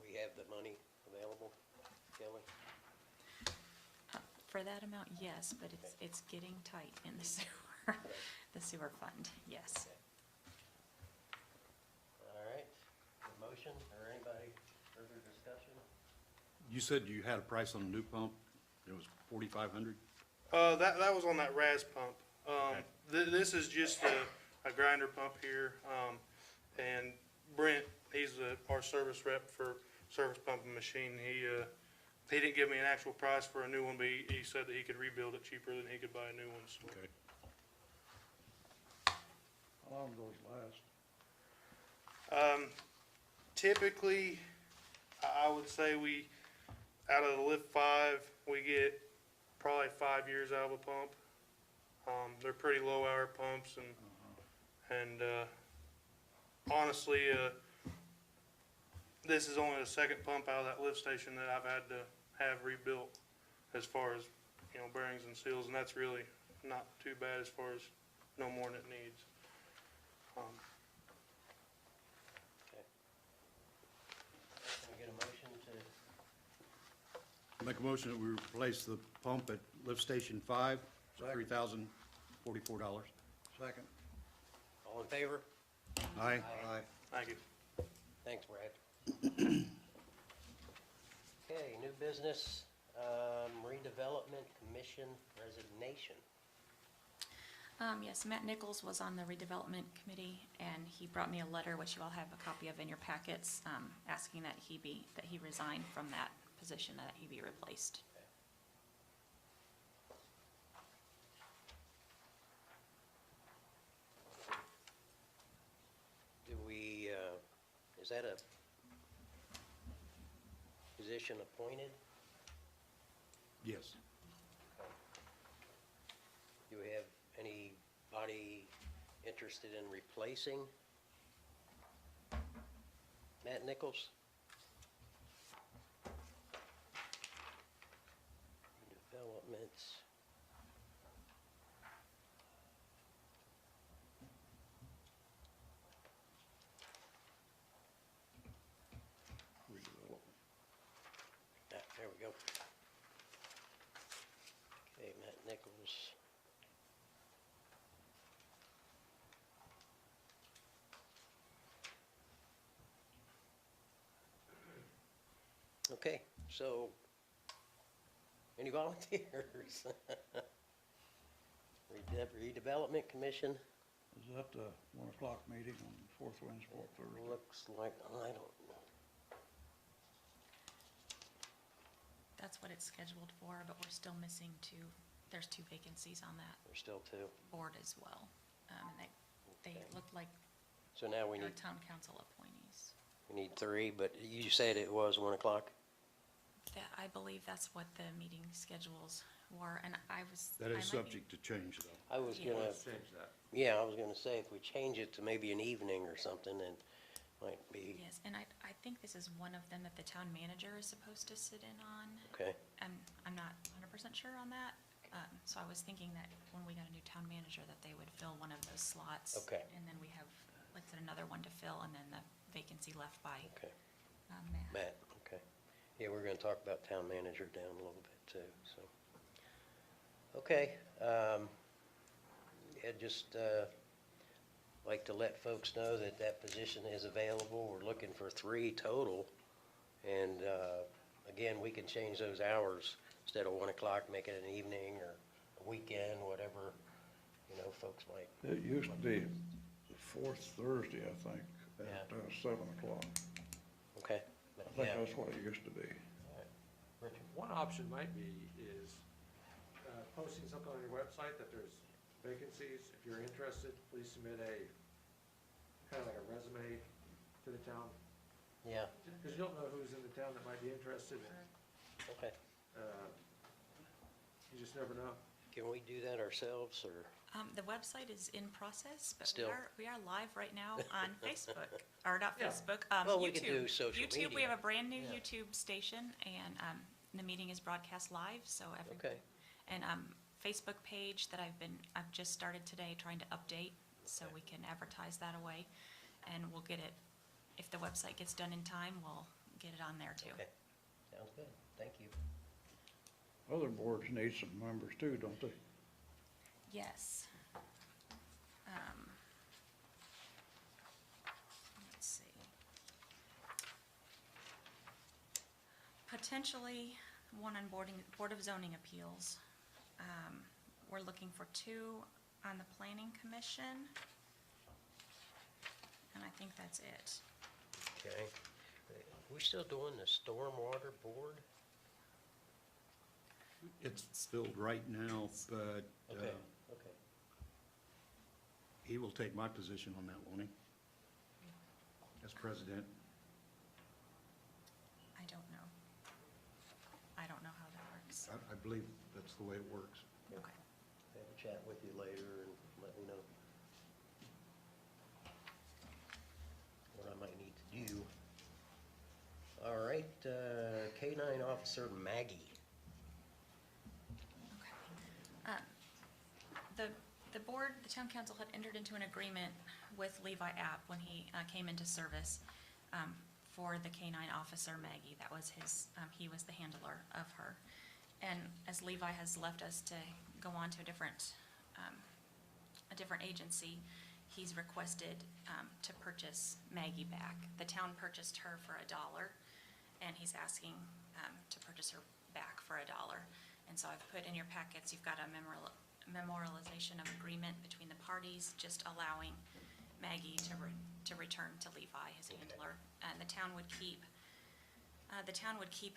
We have the money available, Kelly? for that amount, yes, but it's getting tight in the sewer. the sewer fund, yes. All right, a motion or anybody further discussion? You said you had a price on a new pump, it was 4,500? That was on that RAS pump. Okay. This is just a grinder pump here. And Brent, he's our service rep for service pumping machine. He didn't give me an actual price for a new one, but he said that he could rebuild it cheaper than he could buy a new one, so. Okay. How long does those last? Typically, I would say out of the Lift 5, we get probably 5 years out of a pump. They're pretty low hour pumps and honestly, this is only the second pump out of that lift station that I've had to have rebuilt as far as, bearings and seals, and that's really not too bad as far as no more than it needs. Can we get a motion to, Make a motion that we replace the pump at lift station 5 for Second. $3,044. Second. all in favor? Aye. Thank you. Thanks, Brad. Okay, new business, redevelopment commission resignation. Yes, Matt Nichols was on the redevelopment committee, and he brought me a letter, which you all have a copy of in your packets, asking that he resign from that position, that he be replaced. Do we, is that a position appointed? Yes. Do we have anybody interested in replacing Matt Nichols? Developments. Ah, there we go. Okay, Matt Nichols. Okay, so, any volunteers? Redevelopment Commission, Is that the 1 o'clock meeting on the fourth Wednesday, fourth Thursday? looks like, I don't know. That's what it's scheduled for, but we're still missing there's 2 vacancies on that There's still two. board as well. And they Okay. look like So now we they're need, town council appointees. we need 3, but you said it was 1 o'clock? I believe that's what the meeting schedules were, and I was. That I is might be- subject to change, though. I was Yeah. gonna, Let's change that. yeah, I was gonna say, if we change it to maybe an evening or something, then might be, Yes, and I think this is one of them that the town manager is supposed to sit in on. okay, I'm not 100% sure on that. So I was thinking that when we got a new town manager, that they would fill one of those slots. Okay. And then we have, like I said, another one to fill, and then the vacancy left by okay. Matt. Matt, okay. Yeah, we're gonna talk about town manager down a little bit too, so. Okay, yeah, just, like to let folks know that that position is available. We're looking for 3 total. And, again, we can change those hours. Instead of 1 o'clock, make it an evening or a weekend, whatever, folks might. It used to be the fourth Thursday, I think, at Yeah. 7 o'clock. Okay. I think Yeah. that's what it used to be. Richard? One option might be is posting something on your website that there's vacancies. If you're interested, please submit kind of like a resume to the town. Yeah, Because you don't know who's in the town that might be interested. okay. You just never know. Can we do that ourselves, or? The website is in process, but Still. we are live right now on Facebook, or not Yeah. Facebook, Well, YouTube. we could do social YouTube, we media. have a brand-new Yeah. YouTube station, and the meeting is broadcast live, so Okay. And Facebook page that I've just started today trying to update, so Okay. we can advertise that away, and we'll get it, if the website gets done in time, we'll get it on there too. Okay, sounds good, thank you. Other boards need some members too, don't they? Yes. potentially one on Board of Zoning Appeals. We're looking for 2 on the Planning Commission. And I think that's it. Okay. We still doing the Stormwater Board? It's filled right now, but Okay, okay. he will take my position on that, won't he? As president. I don't know. I don't know how that works. I believe that's the way it works. Okay. Have a chat with you later and let me know what I might need to do. All right, K-9 Officer Maggie. The board, the town council had entered into an agreement with Levi App when he came into service for the K-9 officer Maggie. That was his, he was the handler of her. And as Levi has left us to go on to a different agency, he's requested to purchase Maggie back. The town purchased her for $1, and he's asking to purchase her back for $1. And so I've put in your packets, you've got a memorialization of agreement between the parties, just allowing Maggie to return to Levi, his handler. And the town would keep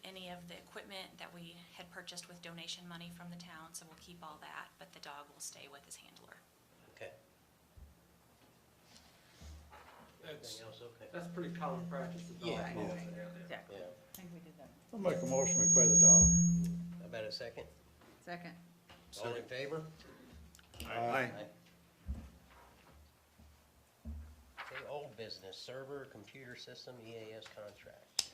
any of the equipment that we had purchased with donation money from the town, so we'll keep all that, but the dog will stay with his handler. Okay. That's, Anything else? Okay. that's pretty common practice. with dogs. Yeah. Yeah. Yeah. I think we did that. I'll make a motion, we pay the $1. How about a second? Second. All in favor? Aye. Okay, old business, server, computer system, EAS contract.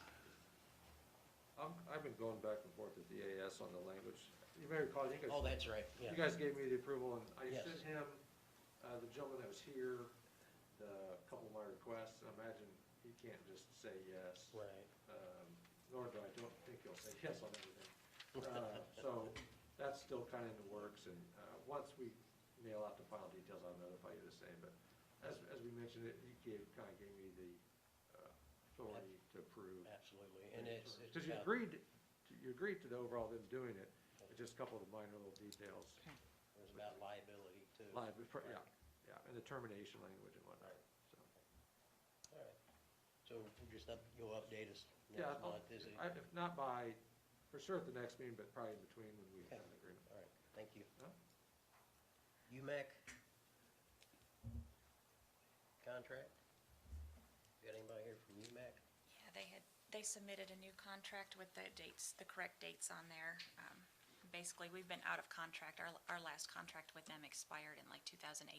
I've been going back and forth with the EAS on the language. You may recall, you guys. Oh, that's right, yeah. You guys gave me the approval, and I Yes. sent him, the gentleman that was here, a couple of my requests. I imagine he can't just say yes. Right. Nor do I don't think he'll say yes on everything. So that's still kind of in the works, and once we nail out the final details, I'll notify you the same. But as we mentioned, he kind of gave me the authority to approve. Absolutely, and it's Because you about- agreed to the overall them doing it, it's just a couple of the minor little details. it was about liability too. Yeah, and the termination language and whatnot, so. All right. So we'll just you'll update us Yeah, next month, is it? if not by, for sure at the next meeting, but probably in between when we Okay. have an agreement. All right, thank you. No? UMAC contract? Got anybody here from UMAC? Yeah, they submitted a new contract with the dates, the correct dates on there. Basically, we've been out of contract. Our last contract with them expired in like 2018.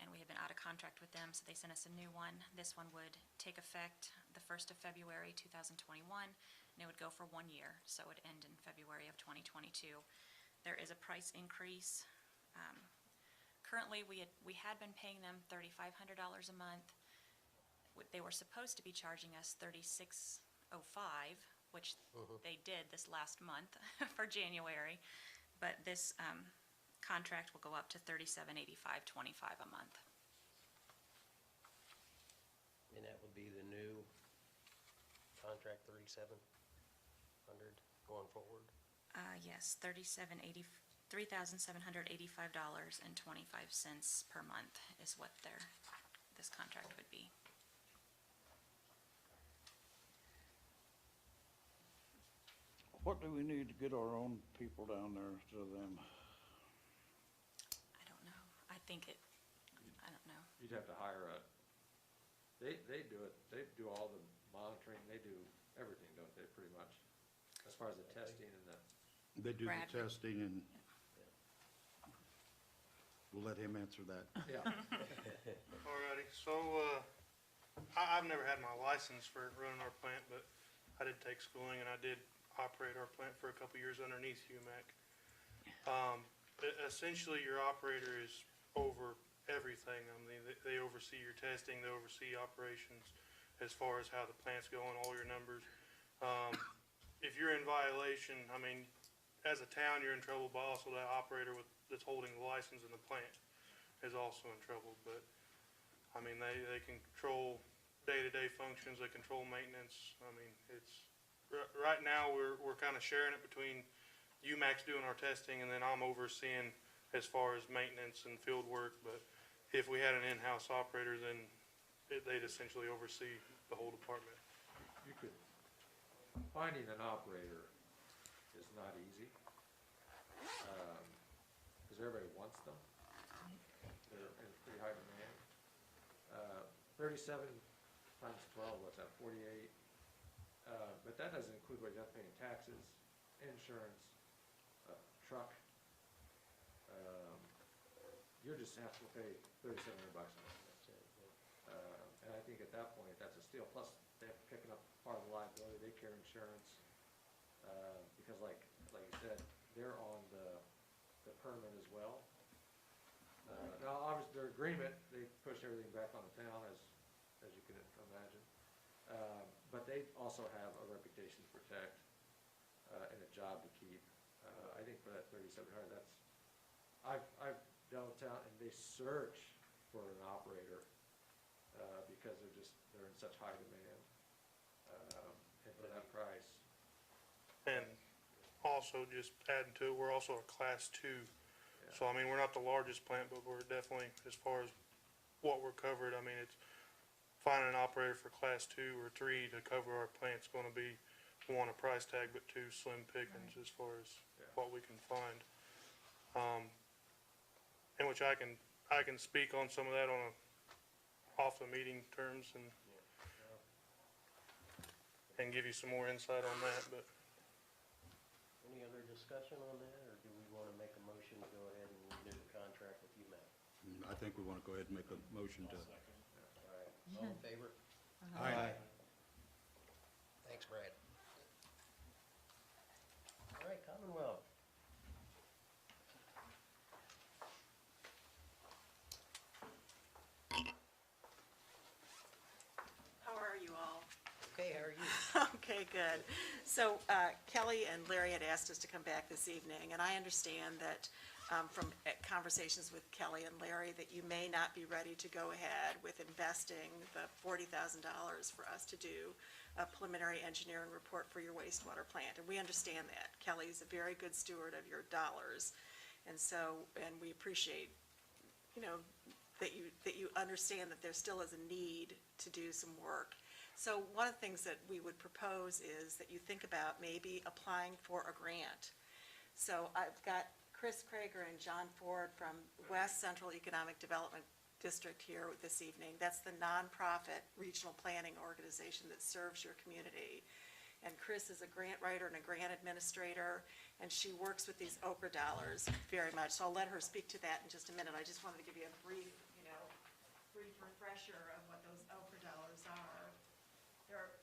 And we have been out of contract with them, so they sent us a new one. This one would take effect the 1st of February 2021, and it would go for 1 year, so it would end in February of 2022. There is a price increase. Currently, we had been paying them $3,500 a month. They were supposed to be charging us $36.05, which they did this last month for January, but this contract will go up to $37.85.25 a month. And that would be the new contract, 3,700 going forward? Yes, $3,785.25 per month is what this contract would be. What do we need to get our own people down there to them? I don't know. I don't know. You'd have to hire they do it, they do all the monitoring, they do everything, don't they, pretty much? As far as the testing and the, They do the Bradley. testing, and we'll let him answer that. yeah. Alrighty, so, I've never had my license for running our plant, but I did take schooling and I did operate our plant for a couple years underneath UMAC. Essentially, your operator is over everything. I mean, they oversee your testing, they oversee operations as far as how the plant's going, all your numbers. If you're in violation, I mean, as a town, you're in trouble, but also that operator that's holding the license in the plant is also in trouble. But, I mean, they control day-to-day functions, they control maintenance. I mean, it's right now, we're kind of sharing it between UMAX doing our testing, and then I'm overseeing as far as maintenance and field work, but if we had an in-house operator, then they'd essentially oversee the whole department. You could, finding an operator is not easy, because everybody wants them. They're in pretty high demand. 37 times 12, what's that, 48? But that doesn't include what you have to pay in taxes, insurance, truck. You're just have to pay $3,700 a month. And I think at that point, that's a steal. Plus, they have to pick up part of the liability, they carry insurance. Because like you said, they're on the permit as well. Now, obviously, their agreement, they push everything back on the town, as you can imagine. But they also have a reputation to protect, and a job to keep. I think for that $3,700, I've dealt with town, and they search for an operator, because they're in such high demand, and for that price. And also, just adding to it, we're also a Class 2. So, I mean, we're not the largest plant, but we're definitely, as far as what we're covered, I mean, it's finding an operator for Class 2 or 3 to cover our plant's gonna be, one, a price tag, but two, slim pickings as far as what we can find. And which I can speak on some of that off the meeting terms and give you some more insight on that, but. Any other discussion on that, or do we want to make a motion to go ahead and renew the contract with UMAC? I think we want to go ahead and make a motion to. All right, all in favor? Aye. Thanks, Brad. All right, Commonwealth. How are you all? Okay, how are you? Okay, good. So Kelly and Larry had asked us to come back this evening, and I understand that from conversations with Kelly and Larry that you may not be ready to go ahead with investing the $40,000 for us to do a preliminary engineering report for your wastewater plant, and we understand that. Kelly's a very good steward of your dollars, and we appreciate, that you understand that there still is a need to do some work. So one of the things that we would propose is that you think about maybe applying for a grant. So I've got Chris Krager and John Ford from West Central Economic Development District here this evening. That's the nonprofit regional planning organization that serves your community. And Chris is a grant writer and a grant administrator, and she works with these Okra dollars very much. So I'll let her speak to that in just a minute. I just wanted to give you a brief refresher of what those Okra dollars are.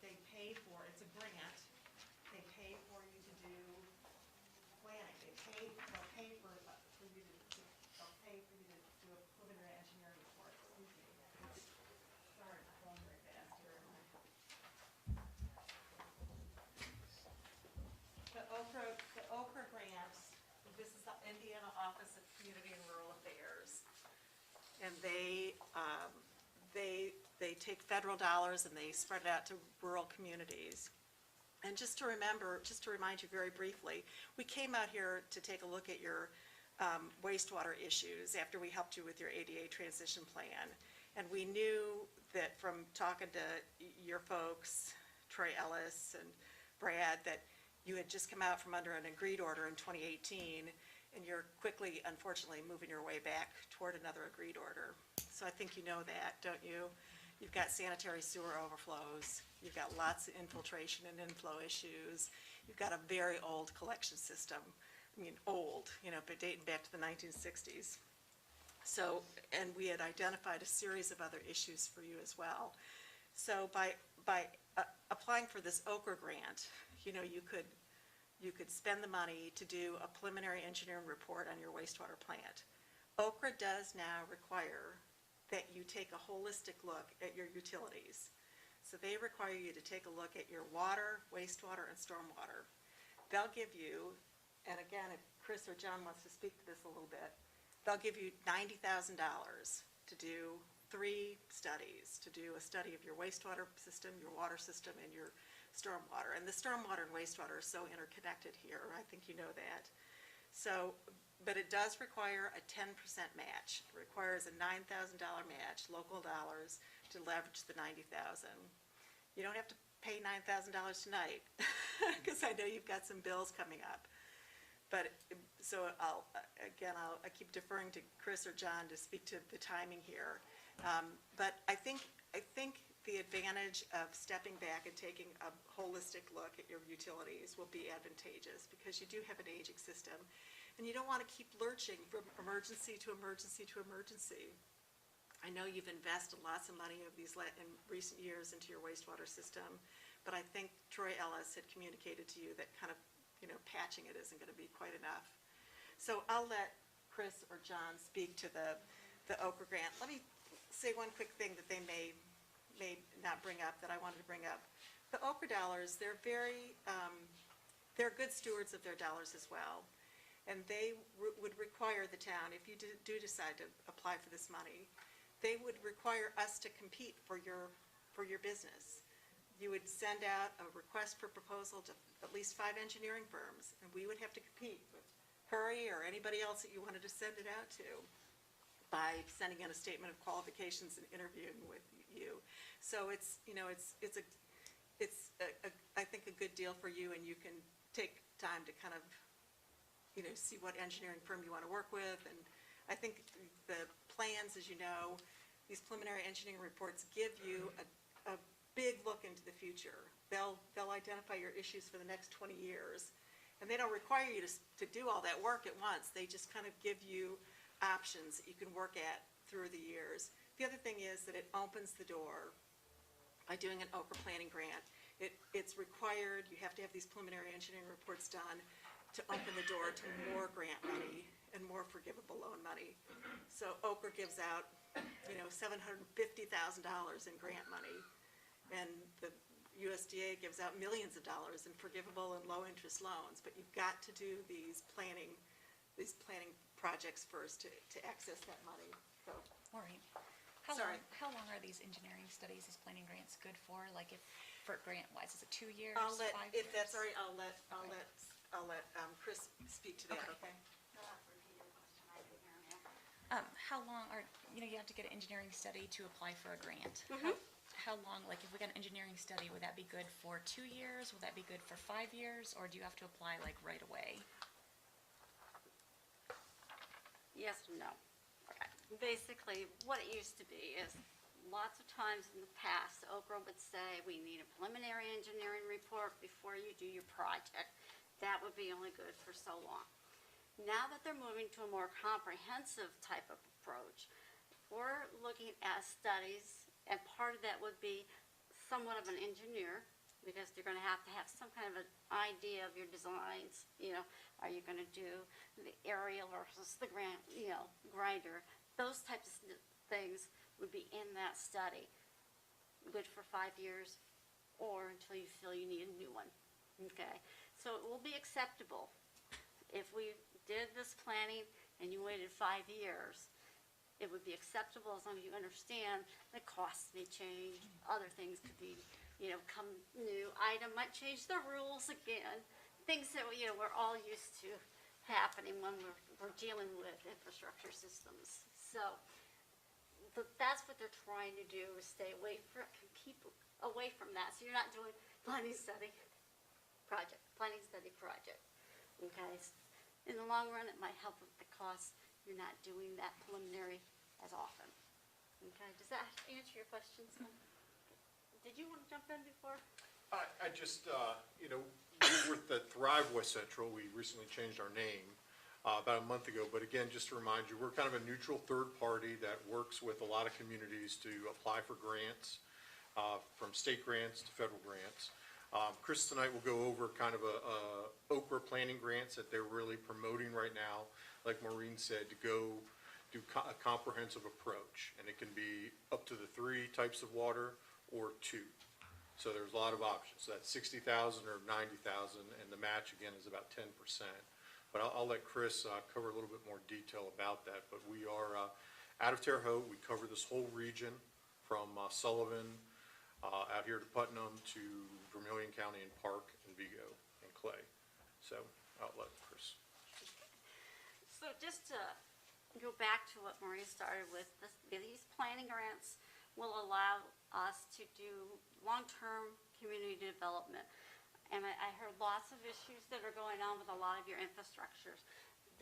They pay for, it's a grant, they pay for you to do planning. They'll pay for you to do a preliminary engineering report. Excuse me. Sorry, I'm going very fast here. The Okra grants, this is the Indiana Office of Community and Rural Affairs. And they take federal dollars and they spread it out to rural communities. And just to remind you very briefly, we came out here to take a look at your wastewater issues after we helped you with your ADA transition plan. And we knew that from talking to your folks, Troy Ellis and Brad, that you had just come out from under an agreed order in 2018, and you're quickly, unfortunately, moving your way back toward another agreed order. So I think you know that, don't you? You've got sanitary sewer overflows. You've got lots of infiltration and inflow issues. You've got a very old collection system. I mean, old, but dating back to the 1960s. So, and we had identified a series of other issues for you as well. So by applying for this Okra grant, you could spend the money to do a preliminary engineering report on your wastewater plant. Okra does now require that you take a holistic look at your utilities. So they require you to take a look at your water, wastewater, and stormwater. They'll give you, and again, if Chris or John wants to speak to this a little bit, they'll give you $90,000 to do 3 studies, to do a study of your wastewater system, your water system, and your stormwater. And the stormwater and wastewater are so interconnected here, I think you know that. So, but it does require a 10% match. It requires a $9,000 match, local dollars, to leverage the $90,000. You don't have to pay $9,000 tonight, because I know you've got some bills coming up. But, so I keep deferring to Chris or John to speak to the timing here. But I think the advantage of stepping back and taking a holistic look at your utilities will be advantageous, because you do have an aging system, and you don't want to keep lurching from emergency to emergency to emergency. I know you've invested lots of money in recent years into your wastewater system, but I think Troy Ellis had communicated to you that kind of, patching it isn't going to be quite enough. So I'll let Chris or John speak to the Okra grant. Let me say one quick thing that they may not bring up that I wanted to bring up. The Okra dollars, they're good stewards of their dollars as well. And they would require the town, if you do decide to apply for this money, they would require us to compete for your business. You would send out a request for proposal to at least 5 engineering firms, and we would have to compete with Curry or anybody else that you wanted to send it out to by sending in a statement of qualifications and interviewing with you. So it's I think a good deal for you, and you can take time to kind of, see what engineering firm you want to work with. And I think the plans, as you know, these preliminary engineering reports give you a big look into the future. They'll identify your issues for the next 20 years. And they don't require you to do all that work at once. They just kind of give you options that you can work at through the years. The other thing is that it opens the door by doing an Okra planning grant. It's required, you have to have these preliminary engineering reports done to open the door to more grant money and more forgivable loan money. So Okra gives out, $750,000 in grant money, and the USDA gives out millions of dollars in forgivable and low-interest loans. But you've got to do these planning projects first to access that money. So, Maureen, Sorry. How long are these engineering studies, these planning grants good for? Like for grant-wise, is it 2 years, I'll let, 5 if years? that's all right, I'll let Chris speak to that, okay? How long you have to get an engineering study to apply for a grant. Mm-hmm. How long, like if we got an engineering study, would that be good for 2 years? Would that be good for 5 years? Or do you have to apply like right away? Yes and no. Okay. Basically, what it used to be is lots of times in the past, Okra would say, we need a preliminary engineering report before you do your project. That would be only good for so long. Now that they're moving to a more comprehensive type of approach, we're looking at studies, and part of that would be somewhat of an engineer, because they're going to have some kind of an idea of your designs. Are you going to do the aerial versus the grinder? Those types of things would be in that study. Good for 5 years, or until you feel you need a new one. Okay, so it will be acceptable if we did this planning and you waited 5 years. It would be acceptable as long as you understand the costs may change, other things could be, come new item might change the rules again, things that, we're all used to happening when we're dealing with infrastructure systems. So that's what they're trying to do, is stay away from people, away from that. So you're not doing planning study project. Okay. In the long run, it might help with the costs. You're not doing that preliminary as often. Okay, does that answer your questions? Did you want to jump in before? I just, we were at the Thrive West Central. We recently changed our name about a month ago. But again, just to remind you, we're kind of a neutral third party that works with a lot of communities to apply for grants, from state grants to federal grants. Chris tonight will go over kind of a Okra planning grants that they're really promoting right now, like Maureen said, to go do a comprehensive approach. And it can be up to the 3 types of water or 2. So there's a lot of options. So that's 60,000 or 90,000, and the match again is about 10%. But I'll let Chris cover a little bit more detail about that. But we are out of Terre Haute. We cover this whole region from Sullivan, out here to Putnam, to Vermillion County and Park and Vigo and Clay. So I'll let Chris. So just to go back to what Marie started with, these planning grants will allow us to do long-term community development. And I heard lots of issues that are going on with a lot of your infrastructures.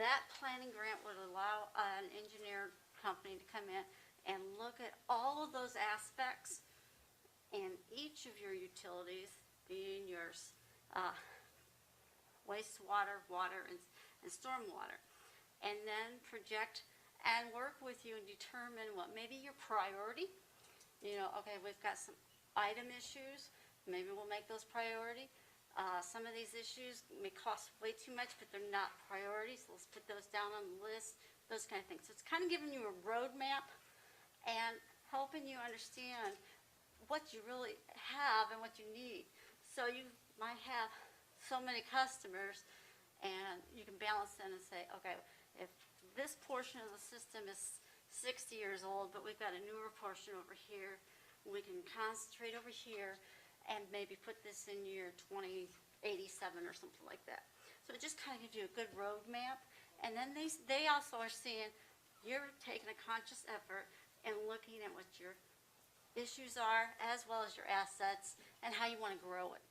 That planning grant would allow an engineer company to come in and look at all of those aspects in each of your utilities, being yours, wastewater, water, and stormwater. And then project and work with you and determine what maybe your priority, okay, we've got some item issues, maybe we'll make those priority. Some of these issues may cost way too much, but they're not priorities, so let's put those down on the list, those kind of things. So it's kind of giving you a roadmap and helping you understand what you really have and what you need. So you might have so many customers, and you can balance them and say, okay, if this portion of the system is 60 years old, but we've got a newer portion over here, we can concentrate over here and maybe put this in year 2087 or something like that. So it just kind of gives you a good roadmap. And then they also are seeing you're taking a conscious effort and looking at what your issues are, as well as your assets, and how you want to grow it,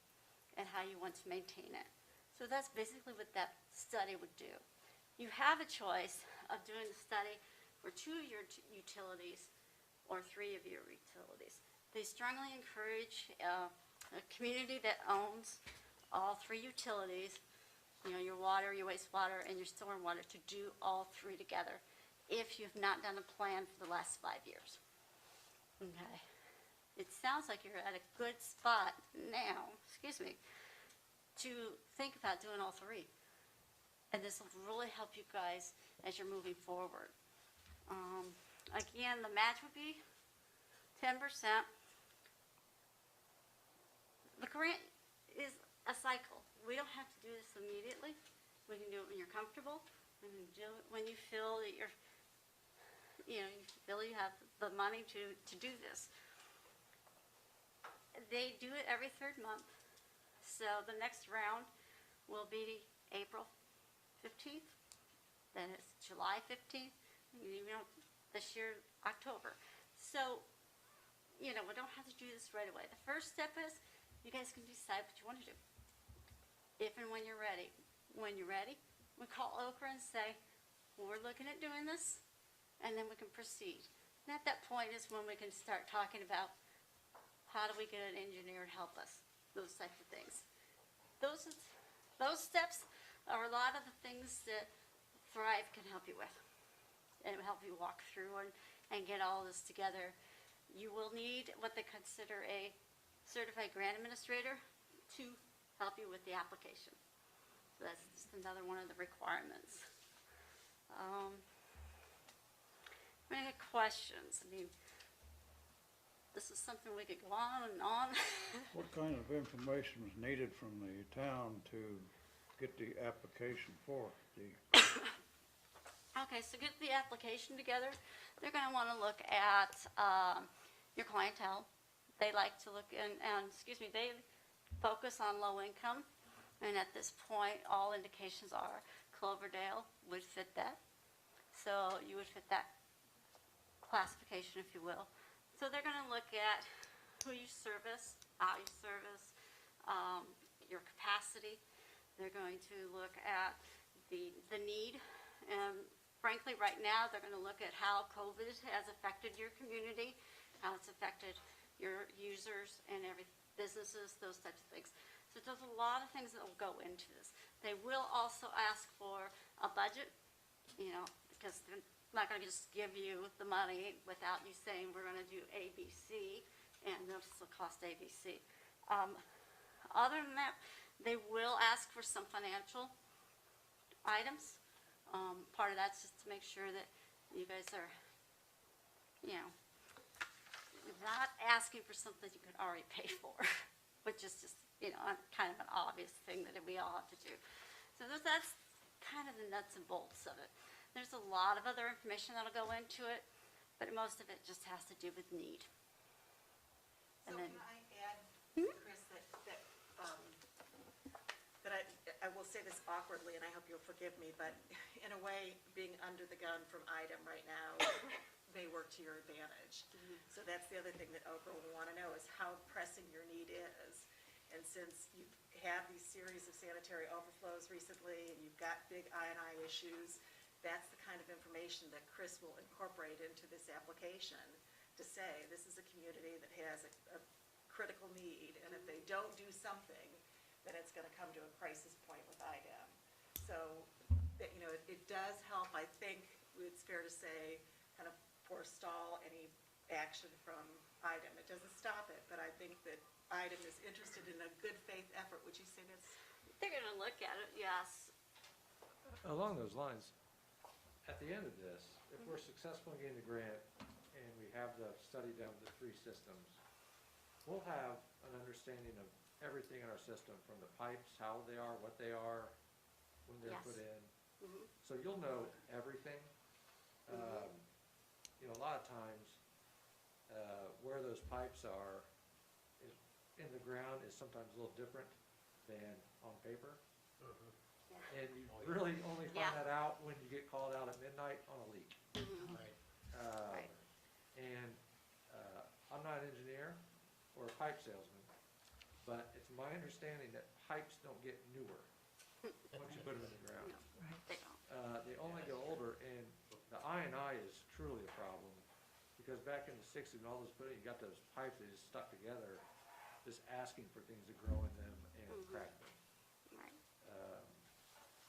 and how you want to maintain it. So that's basically what that study would do. You have a choice of doing the study for 2 of your utilities or 3 of your utilities. They strongly encourage a community that owns all 3 utilities, your water, your wastewater, and your stormwater, to do all 3 together if you've not done a plan for the last 5 years. Okay. It sounds like you're at a good spot now, to think about doing all 3. And this will really help you guys as you're moving forward. Again, the match would be 10%. The grant is a cycle. We don't have to do this immediately. We can do it when you're comfortable. We can do it when you feel that you feel you have the money to do this. They do it every 3rd month. So the next round will be April 15th, then it's July 15th, this year, October. So, we don't have to do this right away. The first step is you guys can decide what you want to do, if and when you're ready. When you're ready, we call Okra and say, well, we're looking at doing this, and then we can proceed. And at that point is when we can start talking about how do we get an engineer to help us, those types of things. Those steps are a lot of the things that Thrive can help you with, and it will help you walk through and get all this together. You will need what they consider a certified grant administrator to help you with the application. So that's just another one of the requirements. Any questions? This is something we could go on and on. What kind of information was needed from the town to get the application for the? Okay, so get the application together. They're going to want to look at your clientele. They like to look they focus on low income. And at this point, all indications are Cloverdale would fit that. So you would fit that classification, if you will. So they're going to look at who you service, how you service, your capacity. They're going to look at the need. And frankly, right now, they're going to look at how COVID has affected your community, how it's affected your users and businesses, those types of things. So there's a lot of things that will go into this. They will also ask for a budget, because they're not going to just give you the money without you saying we're going to do A, B, C, and this will cost A, B, C. Other than that, they will ask for some financial items. Part of that's just to make sure that you guys are, not asking for something you could already pay for, which is just, kind of an obvious thing that we all have to do. So that's kind of the nuts and bolts of it. There's a lot of other information that'll go into it, but most of it just has to do with need. So And then- can I Chris, that I will say this awkwardly, and I hope you'll forgive me, but in a way, being under the gun from IDEM right now may work to your advantage. So that's the other thing that Okra will want to know is how pressing your need is. And since you've had these series of sanitary overflows recently, and you've got big I&I issues, that's the kind of information that Chris will incorporate into this application to say, this is a community that has a critical need, and if they don't do something, then it's gonna come to a crisis point with IDEM. So, that, you know, it does help, I think, it's fair to say, kind of forestall any action from IDEM. It doesn't stop it, but I think that IDEM is interested in a good faith effort. Would you say that's? They're gonna look at it, yes. Along those lines, at the end of this, if we're successful in getting the grant and we have the study done with the 3 systems, we'll have an understanding of everything in our system, from the pipes, how they are, what they are, when they're Yes. put in. Mhm. So you'll know everything. You know, a lot of times, where those pipes are is, in the ground is sometimes a little different than on paper. And you really only Yeah. find that out when you get called out at midnight on a leak. Right. Right. And I'm not an engineer or a pipe salesman, but it's my understanding that pipes don't get newer once you put them in the ground. No, they don't. They only get older, and the I&I is truly a problem, because back in the 60s, when all this put in, you got those pipes that just stuck together, just asking for things to grow in them and crack them. Right,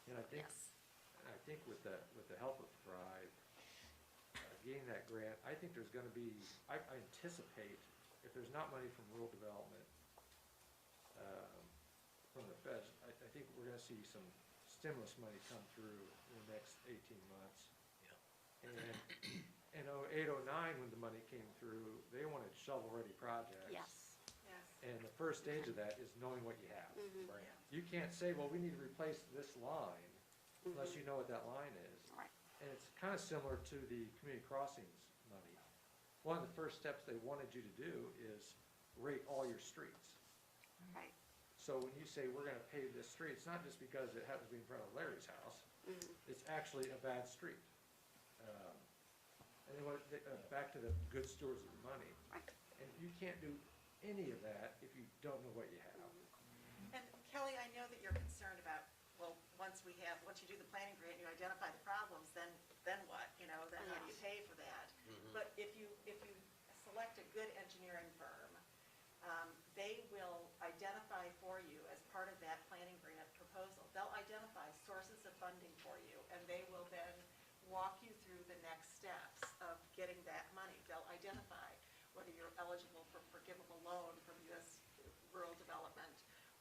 And I think, yes. with the help of Thrive, getting that grant, I think there's gonna be, I anticipate, if there's not money from rural development, from the feds, I think we're gonna see some stimulus money come through in the next 18 months. Yeah. And in 08, 09, when the money came through, they wanted shovel-ready projects. Yes. Yes. And the first stage of that is knowing what you have. Right. You can't say, well, we need to replace this line unless you know what that line is. Right. And it's kind of similar to the community crossings money. One of the first steps they wanted you to do is rate all your streets. Right. So when you say we're gonna pave this street, it's not just because it happens to be in front of Larry's house. It's actually a bad street. And then back to the good stewards of the money. Right. And you can't do any of that if you don't know what you have. And Kelly, I know that you're concerned about, well, once you do the planning grant, you identify the problems, then what? You know, then how do you pay for that? But if you select a good engineering firm, they will identify for you, as part of that planning grant proposal, they'll identify sources of funding for you, and they will then walk you through the next steps of getting that money. They'll identify whether you're eligible for forgivable loan from U.S. Rural Development,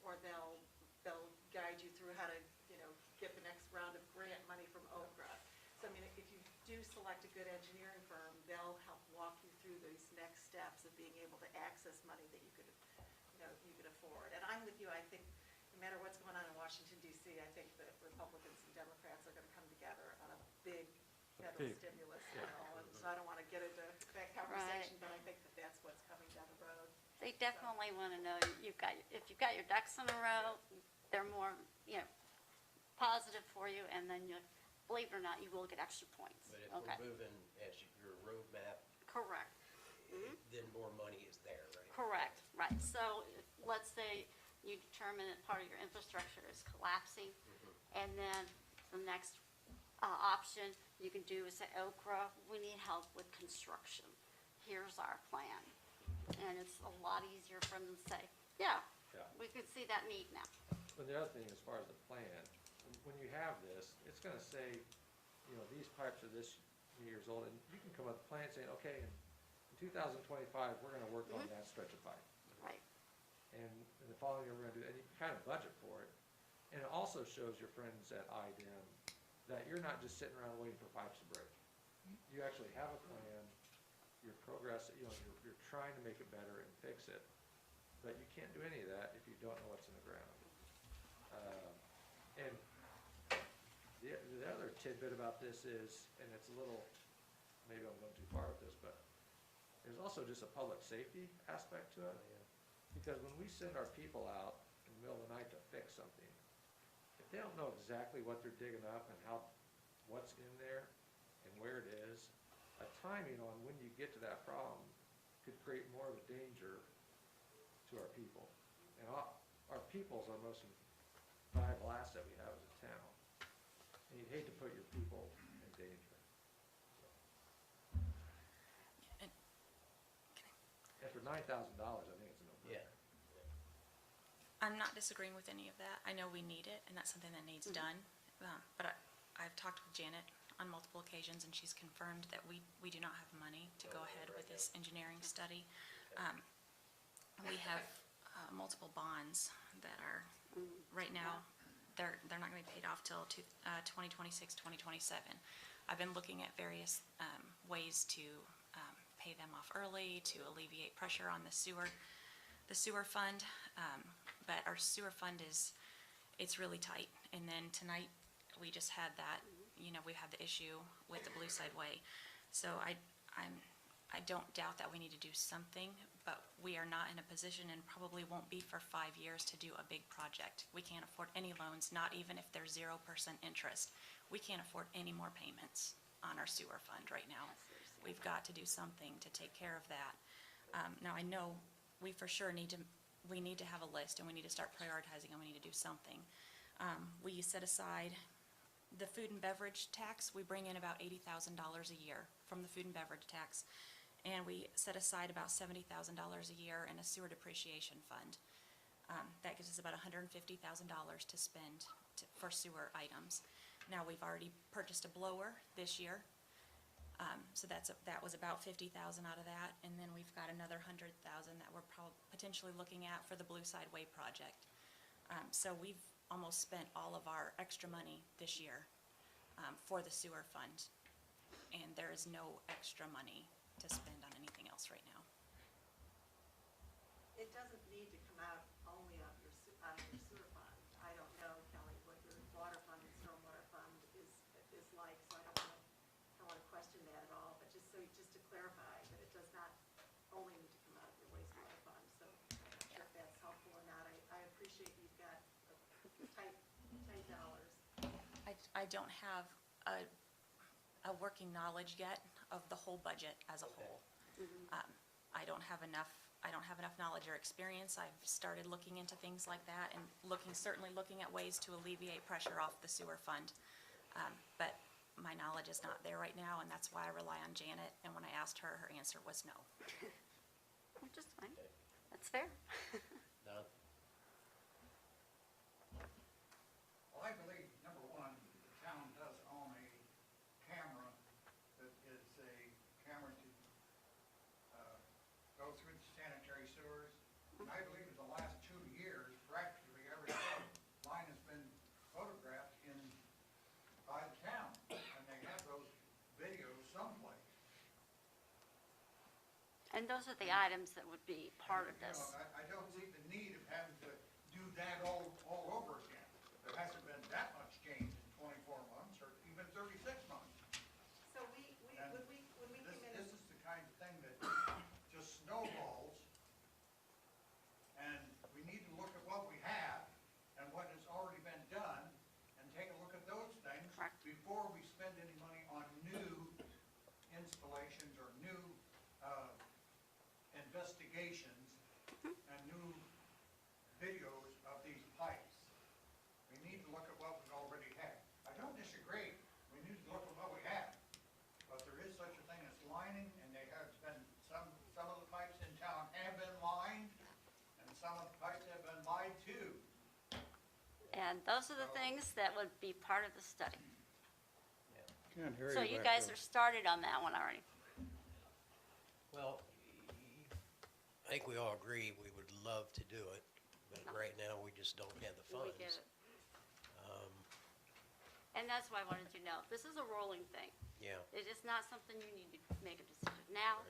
or they'll guide you through how to, you know, get the next round of grant money from Okra. So, I mean, if you do select a good engineering firm, they'll help walk you through these next steps of being able to access money that you could afford. And I'm with you. I think no matter what's going on in Washington DC, I think that Republicans and Democrats are gonna come together on a big federal stimulus bill. And so I don't wanna get into that conversation, but I think that that's what's coming down the road. They definitely wanna know if you've got your ducks in a row, they're more, you know, positive for you, and then believe it or not, you will get extra points. But if Okay. we're moving as your roadmap, Correct. then more money is there, right? Correct, right. So let's say you determine that part of your infrastructure is collapsing, and then the next option you can do is say, Okra, we need help with construction. Here's our plan. And it's a lot easier for them to say, yeah, we can see that need now. But the other thing, as far as the plan, when you have this, it's gonna say, you know, these pipes are this many years old, and you can come up with a plan saying, okay, in 2025, we're gonna work on that stretch of pipe. Right. And in the following year, we're gonna do, and you kind of budget for it. And it also shows your friends at IDEM that you're not just sitting around waiting for pipes to break. You actually have a plan, you're progressing, you know, you're trying to make it better and fix it. But you can't do any of that if you don't know what's in the ground. And the other tidbit about this is, and it's a little, maybe I'm going too far with this, but there's also just a public safety aspect to it. Because when we send our people out in the middle of the night to fix something, if they don't know exactly what they're digging up and what's in there and where it is, a timing on when you get to that problem could create more of a danger to our people. And our people's our most valuable asset we have as a town. And you'd hate to put your people in danger. And- And for $9,000, I think it's a no-brainer. Yeah. I'm not disagreeing with any of that. I know we need it, and that's something that needs done. But I've talked with Janet on multiple occasions, and she's confirmed that we do not have money to go ahead with this engineering study. We have multiple bonds that are, right now, they're not going to be paid off till 2026, 2027. I've been looking at various ways to pay them off early, to alleviate pressure on the sewer fund. But our sewer fund it's really tight. And then tonight, we just had that, we had the issue with the Blue Side Way. So I don't doubt that we need to do something, but we are not in a position and probably won't be for 5 years to do a big project. We can't afford any loans, not even if there's 0% interest. We can't afford any more payments on our sewer fund right now. We've got to do something to take care of that. Now, I know we for sure need to have a list, and we need to start prioritizing, and we need to do something. We set aside the food and beverage tax. We bring in about $80,000 a year from the food and beverage tax, and we set aside about $70,000 a year in a sewer depreciation fund. That gives us about $150,000 to spend for sewer items. Now, we've already purchased a blower this year. So that was about $50,000 out of that, and then we've got another $100,000 that we're potentially looking at for the Blue Side Way project. So we've almost spent all of our extra money this year for the sewer fund, and there is no extra money to spend on anything else right now. It doesn't need to come out only out of your sewer fund. I don't know, Kelly, what your water fund and stormwater fund is like, so I don't want to question that at all, but just to clarify, that it does not only need to come out of your wastewater fund, so I'm not sure if that's helpful or not. I appreciate you've got tight dollars. I don't have a working knowledge yet of the whole budget as a whole. I don't have enough knowledge or experience. I've started looking into things like that and certainly looking at ways to alleviate pressure off the sewer fund. But my knowledge is not there right now, and that's why I rely on Janet, and when I asked her, her answer was no. Which is fine. That's fair. Don? Well, I believe, number one, the town does own a camera that is a camera to go through the sanitary sewers. And I believe in the last 2 years, practically every line has been photographed by the town, and they have those videos someplace. And those are the items that would be part of You know, this. I don't see the need of having to do that all over again. There hasn't been that much change in 24 months, or even 36 months. So And when we came in. This is the kind of thing that just snowballs, and we need to look at what we have and what has already been done, and take a look at those things Correct. before we spend any money on new installations or new investigations and new videos of these pipes. We need to look at what we already have. I don't disagree, we need to look at what we have, but there is such a thing as lining, and there has been, some of the pipes in town have been lined, and some of the pipes have been lied to. And those are the things that would be part of the study. Can't hear So you you back guys there. are started on that one already. Well, I think we all agree we would love to do it, but right now we just don't have the We funds. get it. And that's why I wanted you to know, this is a rolling thing. Yeah, It is not something you need to make a decision now.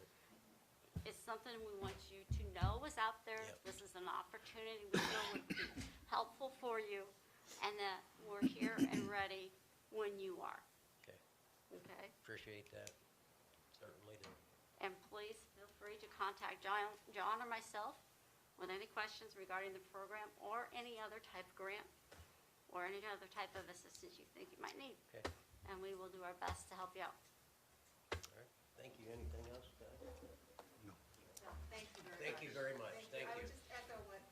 It's something we want you to know is out there. Yep. This is an opportunity we feel would be helpful for you, and that we're here and ready when you are, okay, okay? appreciate that, certainly do. And please feel free to contact John or myself with any questions regarding the program or any other type of grant or any other type of assistance you think you might need. Okay. And we will do our best to help you out. All right, thank you. Anything else, guys? So, thank you very much. Thank you very much. Thank I you. would just echo what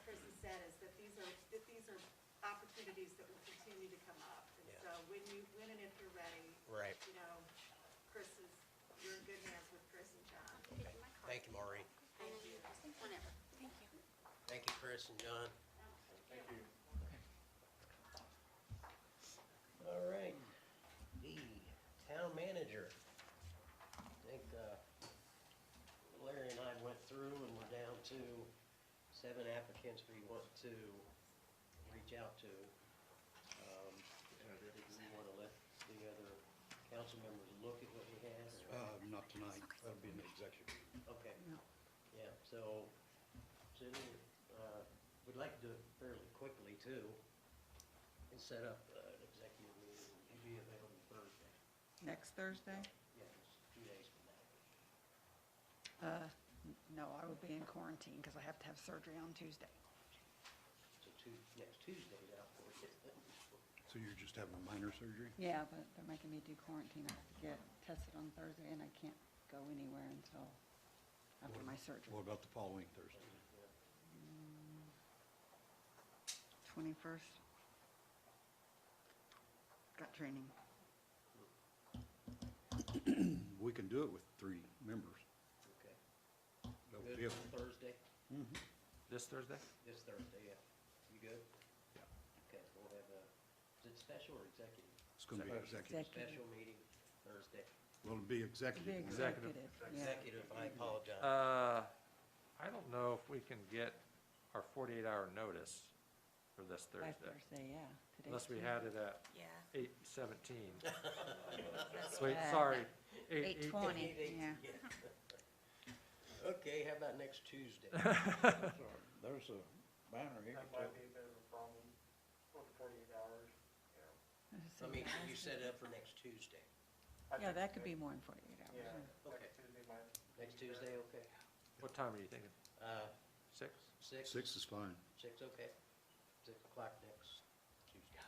Chris has said, is that these are opportunities that will continue to come up. And Yeah. so when and if you're ready, Right. you know, you're in good hands with Chris and John. Okay. Thank you, Maureen. Thank you. Whenever. Thank you. Thank you, Chris and John. Thank you. All right, the town manager. I think Larry and I went through and we're down to 7 applicants we want to reach out to. Did we want to let the other council members look at what we had? or- Not tonight, that'll be an executive. Okay, yeah, so, Cindy, we'd like to do it fairly quickly too, and set up an executive meeting. Would you be available Thursday? Next Thursday? Yeah, it's 2 days from now. No, I will be in quarantine because I have to have surgery on Tuesday. So next Tuesday's out for you. So you're just having minor surgery? Yeah, but they're making me do quarantine. I have to get tested on Thursday and I can't go anywhere until after my surgery. What about the following Thursday? 21st. Got training. We can do it with 3 members. Okay. That'll Good be for Thursday? This Thursday? This Thursday, yeah. You good? Yeah. Okay, we'll have is it special or executive? It's gonna be executive. Special meeting Thursday. Will it be Be executive? Executive. yeah. Executive, I apologize. I don't know if we can get our 48-hour notice for this By Thursday, Thursday, yeah. Today's unless we Tuesday. had it at Yeah. 8:17. Wait, sorry, 8:20, yeah. Okay, how about next Tuesday? There's a banner here. That might be a bit of a problem with the 48 hours, you know. Let me, you set it up for next Tuesday. Yeah, that could be more than 48 hours. Yeah, Okay. next Tuesday might. Next Tuesday, okay? What time are you thinking? 6? 6? 6 is fine. 6, okay. 6 o'clock next Tuesday.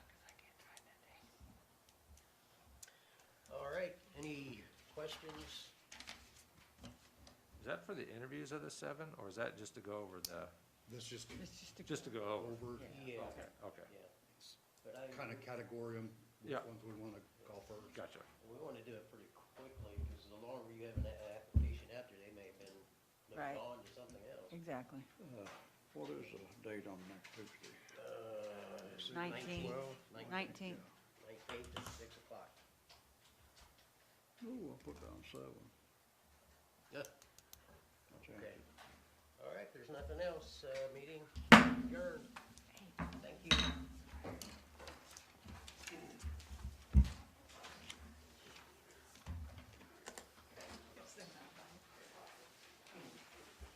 All right, any questions? Is that for the interviews of the 7, or is that just to go over the, This just It's just a just to go over? over, Yeah, Okay, yeah. But I, kind of category them, which Yeah. ones we want to call first. gotcha. we want to do it pretty quickly, because the longer you have an application out there, they may have been Right. moved on to something else. Exactly. What is the date on next Tuesday? 19. 19. 19th at 6 o'clock. Ooh, I'll put down 7. Yeah. That's Okay. empty. All right, there's nothing else, meeting adjourned. Thank you.